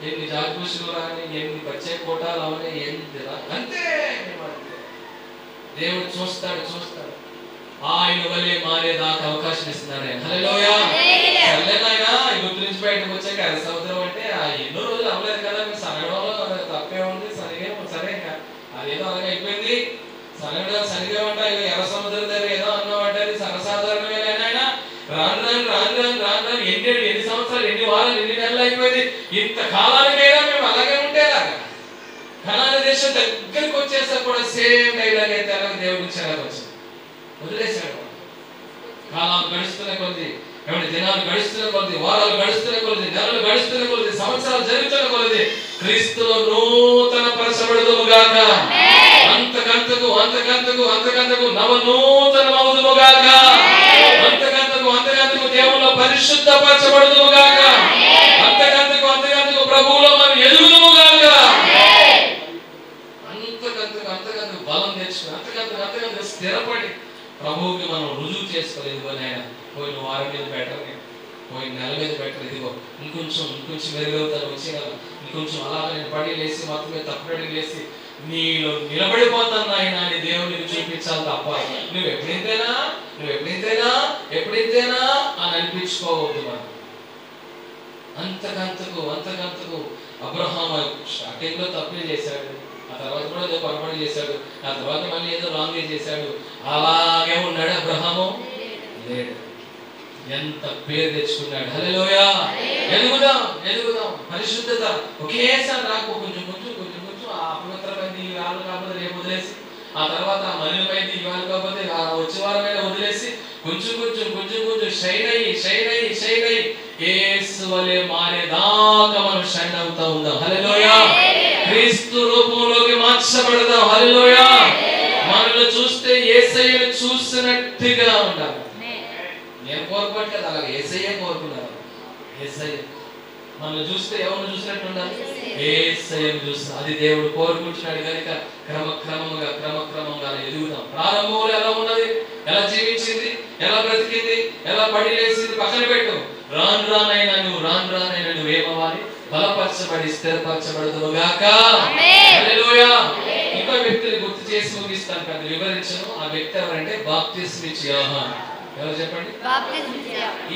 ఎన్ని జాగ్రత్తలు రాని, ఎన్ని ప్రత్యేక కోటాలు అవని, అంతే. దేవుడు చూస్తాడు. ఆయన వల్లే మారేదాకా అవకాశం ఇస్తున్నాడు. హల్లెలూయా. సర్లేనాయనా ఐగుప్తు నుంచి బయటకు వచ్చాక ఎర్ర సముద్రం అంటే ఎన్నో రోజులు అవ్వలేదు కదా, మీకు సనగడంలో తప్పే ఉంది. సరే అదేదో అలాగే అయిపోయింది. సరిగా ఉంటాయి. ఎర్ర సముద్రం దగ్గర ఏదో అన్నామంటే అది సర్వసాధారణమేనా? రాను ఎన్ని సంవత్సరాలు, ఎన్ని వారాలు, ఎన్ని నెలలు అయిపోయింది. ఇంత కాలానికైనా మేము అలాగే ఉండేలాగా. కనాను దేశం దగ్గరికి వచ్చేసరికి కూడా సేమ్ డైలాగ్ అయితే అలాగే దేవుడు ఇచ్చారు. వదిలేశాడు. కాలాలు గడుస్తున్న కొద్ది, దినాలు గడుస్తున్న కొద్ది, వారాలు గడుస్తున్న కొద్ది, నెలలు గడుస్తున్న కొద్ది, సంవత్సరాలు జరుగుతున్న కొద్ది క్రీస్తులో నూతన పరచబడుదుముగాక. అంతకంతకు నవ నూతన మౌదుముగాక. చేసుకోలేదు. ఇదిగో నాయన పోయిన వారం మీద బెటర్, పోయిన నెల మీద బెటర్, ఇదిగో ఇంకొంచెం మెరుగవుతాను వచ్చే నెల, ఇంకొంచెం అలాగ నేను పడి లేసి మొత్తం మీద తప్పుడడి లేసి నీలో నిలబడిపోతాను నాయన అని దేవుడికి చూపించాలి తప్ప నువ్వు ఎప్పుడైతేనా అని అనిపించుకోవద్దు. మనం అంతకంతకు అబ్రహాం స్టార్టింగ్ లో తప్పే చేశాడు, ఆ తర్వాత కూడా ఏదో పొరపాటు చేశాడు, ఆ తర్వాత మళ్ళీ ఏదో రాంగ్ చేశాడు. అలాగే ఉన్నాడు అబ్రహాము? లేడు. ఎంత పేరు తెచ్చుకున్నాడు. హల్లెలూయా. ఎదుగుదాం పరిశుద్ధత ఒకేసారి రాకు, కొంచెం ఆ అపవిత్రమైంది ఇవాళ కాకపోతే రేపు వదిలేసి, ఆ తర్వాత ఆ మలినమైంది ఇవాళ కాకపోతే ఆ వచ్చే వారమైనా వదిలేసి కొంచెం షైన్ అయ్యి యేసు వలె మారేదాకా మనం షైన్ అవుతా ఉందాం. హల్లెలూయా. క్రీస్తు రూపంలోకి మార్చబడదాం. హల్లెలూయా. మనల్ని చూస్తే యేసయ్యను చూసినట్టుగా ఉండాలి. నేను కోరుకోవట్లేదు, అలాగే యేసయ్య కోరుకున్నారు. యేసయ్య మనల్ని చూస్తే ఎవరిని చూసినట్టు ఉండాలి? యేసయ్యను చూస్తాం. అది దేవుడు కోరుకుంటున్నాడు కనుక క్రమక్రమంగా ఎదుగుదాం. ప్రారంభంలో ఎలా ఉన్నది, ఎలా జీవించింది, ఎలా బ్రతికింది, ఎలా పడి లేచింది పక్కన పెట్టు. రాను నువ్వు ఏమవ్వాలి? బలపరచబడి స్థిరపరచబడదుగాక. హల్లెలూయా. ఇంకో వ్యక్తిని గుర్తు చేసి ముగిస్తాను, పెద్ద వివరించను. ఆ వ్యక్తి ఎవరంటే బాప్తిస్మా ఇచ్చే యోహాను. ఎవరు చెప్పండి?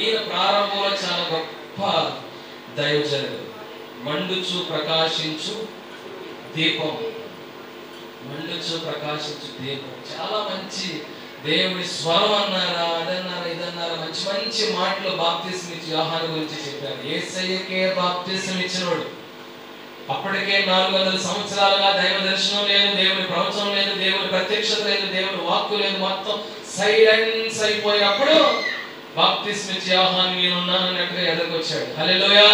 ఈయన ప్రారంభంలో చాలా గొప్ప దైవజనుడు. మండుచు ప్రకాశించు దీపం, చాలా మంచి దేవుడి స్వరం అన్నారా, అదన్నారా, ఇదన్నారా, మంచి మాటలు బాప్తిస్మా ఇచ్చే యోహాను గురించి చెప్పారు. యేసయ్యకే బాప్తిస్మా ఇచ్చినోడు. అప్పటికే 400 సంవత్సరాలుగా దైవ దర్శనం లేదు, దేవుని ప్రవచనం లేదు, దేవుని ప్రత్యక్షత లేదు, దేవుని వాక్కు లేదు, మొత్తం సైలెన్స్ అయిపోయినప్పుడు బాప్తిస్మా ఇచ్చే యోహాను నేనున్నానన్నట్టుగా ఎదుర్కొచ్చాడు. హల్లెలూయా.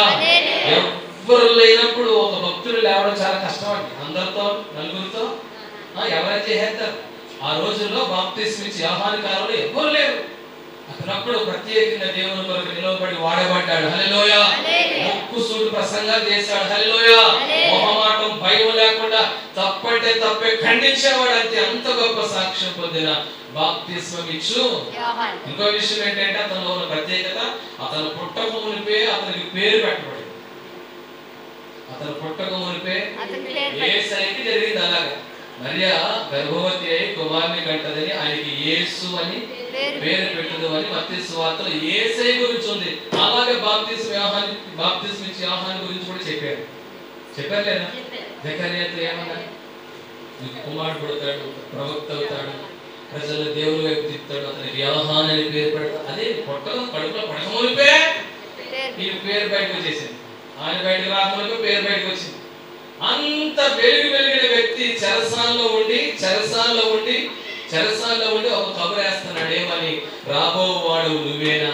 ఎవ్వరు లేనప్పుడు ఒక భక్తుడు లేవడం చాలా కష్టం అండి. అందరితో నలుగురితో ఎవరైనా చేసేస్తారు. ఆ రోజుల్లో బాప్తిస్మా ఇచ్చే యోహాను కాలంలో ఎవ్వరు లేరు. అతనప్పుడు ప్రత్యేకంగా దేవుని కొరకు నిలవబడి వాడబడ్డాడు. హల్లెలూయా. ముక్కుసూటి ప్రసంగాలు చేశాడు. హల్లెలూయా. మొహమాటం భయం లేకుండా తప్పంటే తప్పే ఖండించేవాడు. అంత గొప్ప సాక్ష్యం పొందిన బాప్తిస్మా ఇచ్చు. ఇంకో విషయం ఏంటంటే అతనిలో ఉన్న ప్రత్యేకత, అతను పుట్టక మునిపే అతనికి పేరు పెట్టబడింది. అతను పుట్టక మునిపే యేసయ్యకి జరిగింది. అలాగా మరియా గర్భవతి అయి కుమారుని కంటదని ఆయనకి యేసు అని పేరు పెట్టదు అని మత్తయి సువార్తలో యేసయ్య గురించి ఉంది. అలాగే బాప్తిస్మా ఇచ్చే యోహాను గురించి కూడా చెప్పారు లేదా? జకర్యాతో ఏమన్నారు? కుమారుడు పుడతాడు, ప్రవక్త అవుతాడు, ప్రజలు దేవుని వైపు తిప్పుతాడు, అతనికి యోహాను అని పేరు పెడతాడు. అదే కడుపులో పడకమునిపే ఈ పేరు బయటకు వచ్చేసింది. ఆయన బయటకు రాకమునిపే పేరు బయటకు వచ్చింది. అంత వెలిగిన వ్యక్తి చెరసాల్లో ఉండి ఒక కబురు వేస్తున్నాడు. ఏమని? రాబోవాడు నువ్వేనా,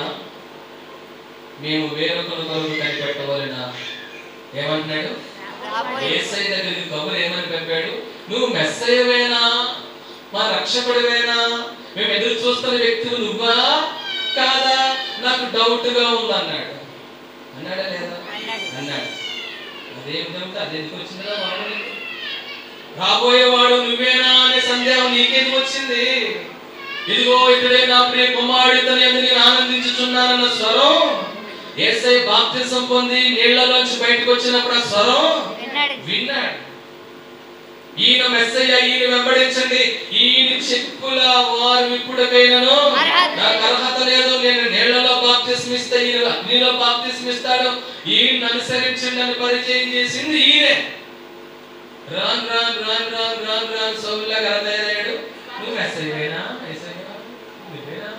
మేము వేరొకరు కొరకు కనిపెట్టవలెనా? ఏమంటున్నాడు? యేసయ్య దగ్గరికి కబురు ఏమని పంపాడు? నువ్వు మెస్సయ్యవేనా, మా రక్షకుడివేనా, మేము ఎదురు చూస్తున్న వ్యక్తులు నువ్వా కాదా, నాకు డౌట్ గా ఉంది అన్నాడా లేదా? అన్నాడు. అదేం డౌట్? అది ఎందుకు వచ్చిందా? రాబోయేవాడు నువ్వేనా అనే సందేహం నీకెందుకు వచ్చింది? ఇదిగో ఇతడే నా ప్రియ కుమారుడు, ఇతని యందు నేను ఆనందించుచున్నానన్న స్వరం యేసయ్య బాప్తిసం పొంది నీళ్లలోంచి బయటకు వచ్చినప్పుడు ఆ స్వరం విన్నాడు. ఈయన మెస్సయ్య, ఈయన వెంబడించండి, ఈయన చెక్కుల వారు ఇప్పుడుకైనను నాకు అర్హత లేదు, నేను నీళ్లలో బాప్తిస్మా ఇస్తే ఈయన అగ్నిలో బాప్తిస్మా ఇస్తాడు, ఈయన అనుసరించండి అని పరిచయం చేసింది ఈయనే. రాన్ సౌలులాగా తయారయ్యాడు. నువ్వు మెస్సయ్యవేనా? నువ్వేనా?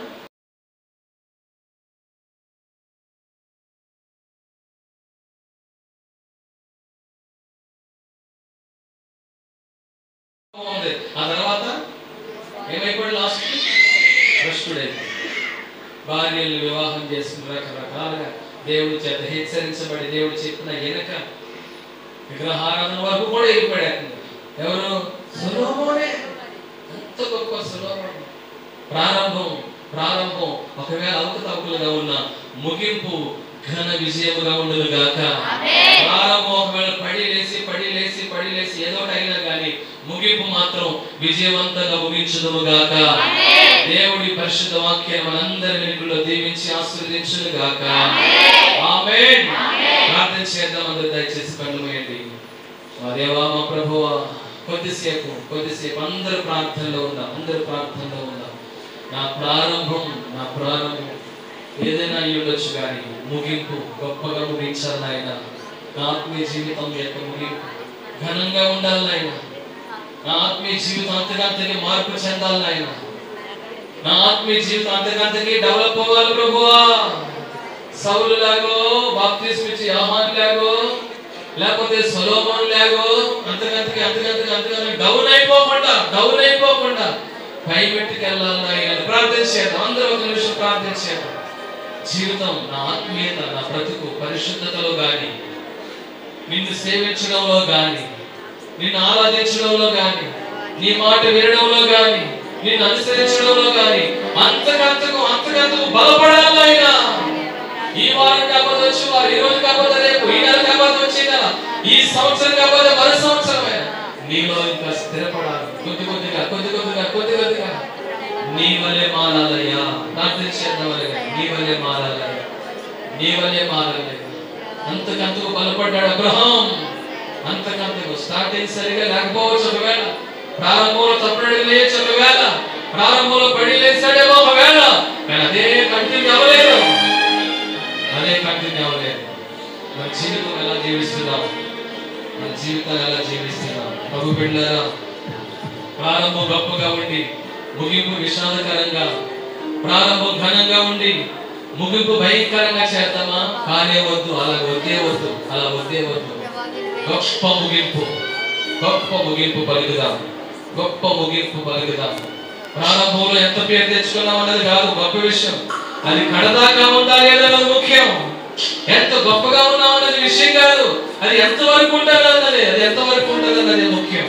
ఆ తర్వాత ఏమైపోయాడు? లాస్ట్ భ్రష్టుడైపోయాడు. భార్యలు వివాహం చేసుకుని రకరకాలుగా దేవుడి చేత హెచ్చరించబడి దేవుడు చెప్పిన వెనక విగ్రహారాధన వరకు కూడా వెళ్ళిపోయాడు. ఎవరు? సొలొమోనే. అంత గొప్ప సొలొమోను. ప్రారంభం ఒకవేళ అవకతవకలుగా ఉన్న ముగింపు ఘన విజయముగా ఉండును గాక. ప్రారంభం ఒకవేళ పడి లేసి ఏదో అయినా కానీ ముగింపు మాత్రం విజయవంతంగా ముగించుదుము గాక. దేవుడి పరిశుద్ధ వాక్యాన్ని మనందరి వెలుగులో దీవించి ఆశీర్వదించును గాక. ఆమేన్. ప్రార్థన చేద్దాం. అందరూ దయచేసి కళ్ళు మూయండి. మా దేవా, మా ప్రభువా, కొద్దిసేపు అందరూ ప్రార్థనలో ఉందాం. నా ప్రారంభం ఏదైనా అయ్యుండొచ్చు కానీ ముగింపు గొప్పగా ముగించాలి నాయన. నా ఆత్మీయ జీవితం యొక్క ముగింపు ఘనంగా ఉండాలి నాయన. నా ఆత్మీయ జీవితం అంతకంతకి మార్పు చెందాలి నాయన. నా ఆత్మీయ జీవితం అంతకంతకి డెవలప్ అవ్వాలి ప్రభువా. సౌలు లాగో, బాప్తిస్మం ఇచ్చే యోహాను లాగో, లేకపోతే సొలొమోను లాగో అంతకంతకి డౌన్ అయిపోకుండా పై మెట్టుకెళ్ళాలి నాయన. ప్రార్థన చేద్దాం. అందరూ ఒక నిమిషం ప్రార్థన చేద్దాం. జీవితం, నా ఆత్మీయత, నా బ్రతుకు పరిశుద్ధతలో గాని, నిన్ను సేవించడంలో గాని, నిన్ను ఆరాధించడంలో గాని, నీ మాట వినడంలో గాని, నిన్ను అనుసరించడంలో గాని అంతకంతకు బలపడాలి ఆయన. ఈ వారం కాకపోతే వచ్చి వారు, ఈ రోజు కాకపోతే రేపు, ఈ నెల కాకపోతే వచ్చే నెల, ఈ సంవత్సరం కాకపోతే మరో సంవత్సరం నీలో ఇంకా స్థిరపడాలి. కొద్దిగా నీ వలే మారాలయ్యా. ప్రార్థించేద్దామయ్యా. నీ వలే మారాలయ్యా. అంతకంతకు బలపడ్డాడు అబ్రహాం. అంతకంతకు స్టార్టింగ్ సరిగా లేకపోవచ్చు ఒకవేళ, ప్రారంభంలో తప్పుడు లేచి ఒకవేళ, ప్రారంభంలో పడి లేచాడేమో ఒకవేళ, కానీ అదే కంటిన్యూ అవ్వలేదు. మన జీవితం ఎలా జీవిస్తున్నాం? ప్రభు బిడ్డలారా, ప్రారంభం గొప్పగా ఉండి ముగింపు విషాదకరంగా, ప్రారంభం ఘనంగా ఉండి ముగింపు భయంకరంగా చేద్దామా? కానే వద్దు. అలా వద్దే వద్దు. గొప్ప ముగింపు పలుకుదాం. ప్రారంభంలో ఎంత పేరు తెచ్చుకున్నాం అన్నది కాదు గొప్ప విషయం. అది కడదాకా ఉందా లేదా ముఖ్యం. ఎంత గొప్పగా ఉన్నాం అన్నది విషయం కాదు. అది ఎంతవరకు ఉంటుందన్నది ముఖ్యం.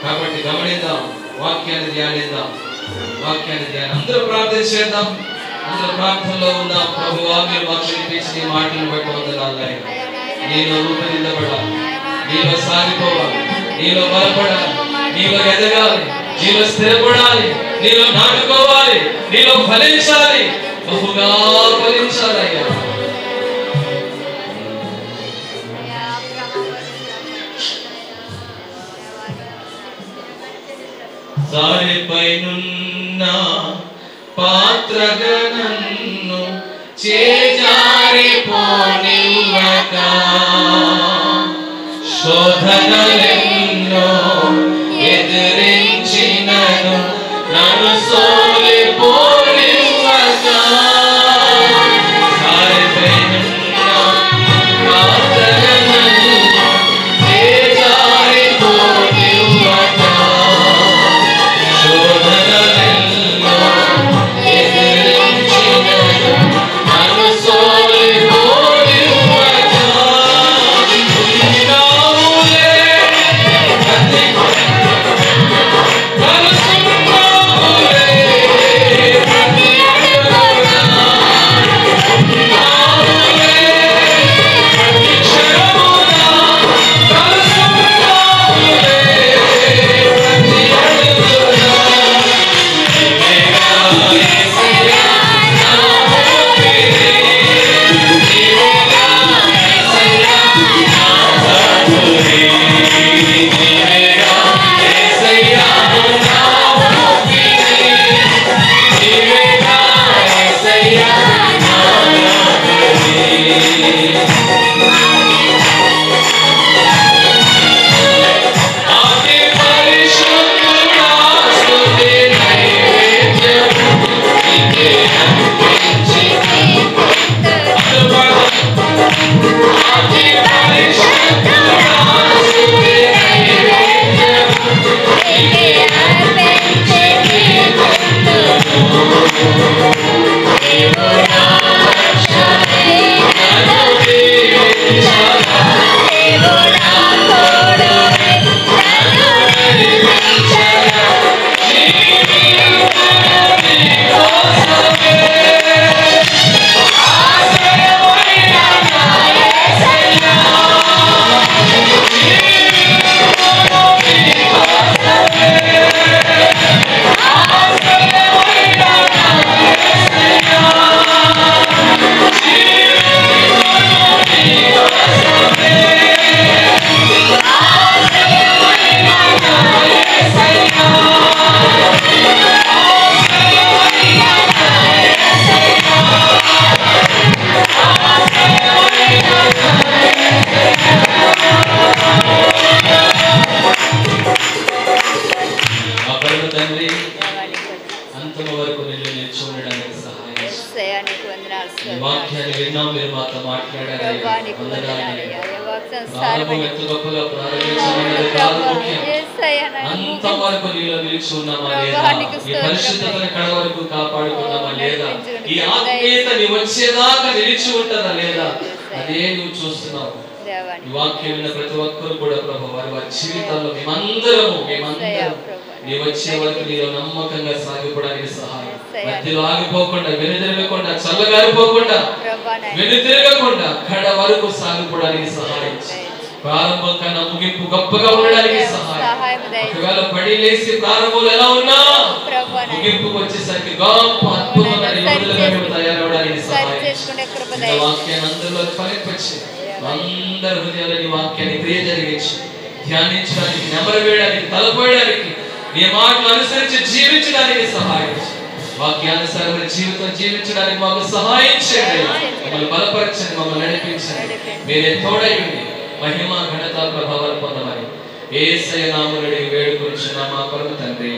కాబట్టి గమనిద్దాం, వాక్యాన్ని ధ్యానిద్దాం. అందరూ ప్రార్థన చేద్దాం. అందరూ ప్రార్థనలో ఉందాం. ప్రభువా, మీరు మాకు వినిపించిన మాటలను బట్టి వందనాలు. నీలో రూపొందించబడాలి, నీలో సాగిపోవాలి, నీలో బలపడాలి, నీలో ఎదగాలి, నీలో స్థిరపడాలి, నీలో నాటుకోవాలి, నీలో ఫలించాలి, బహుగా ఫలించాలయ్యా. జారిపైనున్న పాత్రగా నన్ను చేజారిపోనివ్వక, శోధనలెన్నో ఎదిరించినను నన్ను సోలిపోనివ్వక, జారిపైనున్న పాత్రగా నన్ను చేజారిపోనివ్వక, శోధనలెన్నో ఎదిరించినను నన్ను సోలిపోనివ్వక, ఉన్నావులే ప్రతి కలుసున్నావులే ప్రతి అడుగునా, ఉన్నావులే ప్రతి క్షణమునా, కలుసున్నావులే ప్రతి అడుగునా. నీవేగా యేసయ్యా నా ఊపిరి, నీవేగా యేసయ్యా నా ఊపిరి, నీవేగా యేసయ్యా నా ఊపిరి, నీవేగా యేసయ్యా నా ఊపిరి. ఆది పరిశుద్ధుడా స్తుతి నైవేద్యము నీకే అర్పించి ఆది పరిశుద్ధుడా స్తుతి నైవేద్యము నీకే అర్పించి నీకు నీకు వందనాలు ఈ స్తోత్రాలు. వాక్యాన్ని విన్నాం, మీరు మాతో మాట్లాడారు. ప్రభా నీకు వందనాలయ్యా. ఈ వాక్యం సారమని ఎంత గొప్పగా ప్రారంభించామన్నది కాదు ముఖ్యం. యేసయ్యా నాయన అంత వరకు నీలో నిలిచి ఉన్నామా లేదా, ప్రభా నీకు ఈ స్తోత్రం. పరిశుద్ధతను కడ వరకు కాపాడుకున్నామా లేదా, ఈ ఆత్మీయత నీ వచ్చేదాకా నిలిచి ఉంటుందా లేదా, అదే నువ్వు చూస్తున్నావు. దేవా ఈ వాక్యం విన్న ప్రతి ఒక్కరు కూడా ప్రభు వారి వారి జీవితాల్లో మేమందరం నీ వచ్చే వరకు నీలో నమ్మకంగా సాగిపోవడానికి సహాయం. మధ్యలో ఆగిపోకుండా, వెనుదిరగకుండా, చల్లగారిపోకుండా, వెనుదిరగకుండా కడ వరకు సాగిపోవడానికి సహాయం. ప్రారంభం కన్నా ముగింపు గొప్పగా ఉండడానికి సహాయం. ఒకవేళ పడి లేసి ప్రారంభంలో ఎలా ఉన్నా ముగింపుకు వచ్చేసరికి గొప్ప అద్భుతమైన యోధులుగా మేము తయారవడానికి సహాయం. వాక్యాన్ని అందరిలో ఫలింపచ్చి అందరి హృదయాల్లో నీ వాక్యాన్ని క్రియ జరిగించి ధ్యానించడానికి, నెమరు వేయడానికి, తలపోయడానికి, నీ మాటలు అనుసరించి జీవించడానికి సహాయం. వాక్యానుసారమైన జీవితం జీవించడానికి మాకు సహాయం చేయండి. మమ్మల్ని బలపరచండి, మమ్మల్ని నడిపించండి. మీరే తోడయ్యండి. మహిమ ఘనత ప్రభావాలు పొందమని యేసయ్య నామములో వేడుకొంచున్నాము మా పరమ తండ్రి.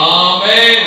ఆమేన్.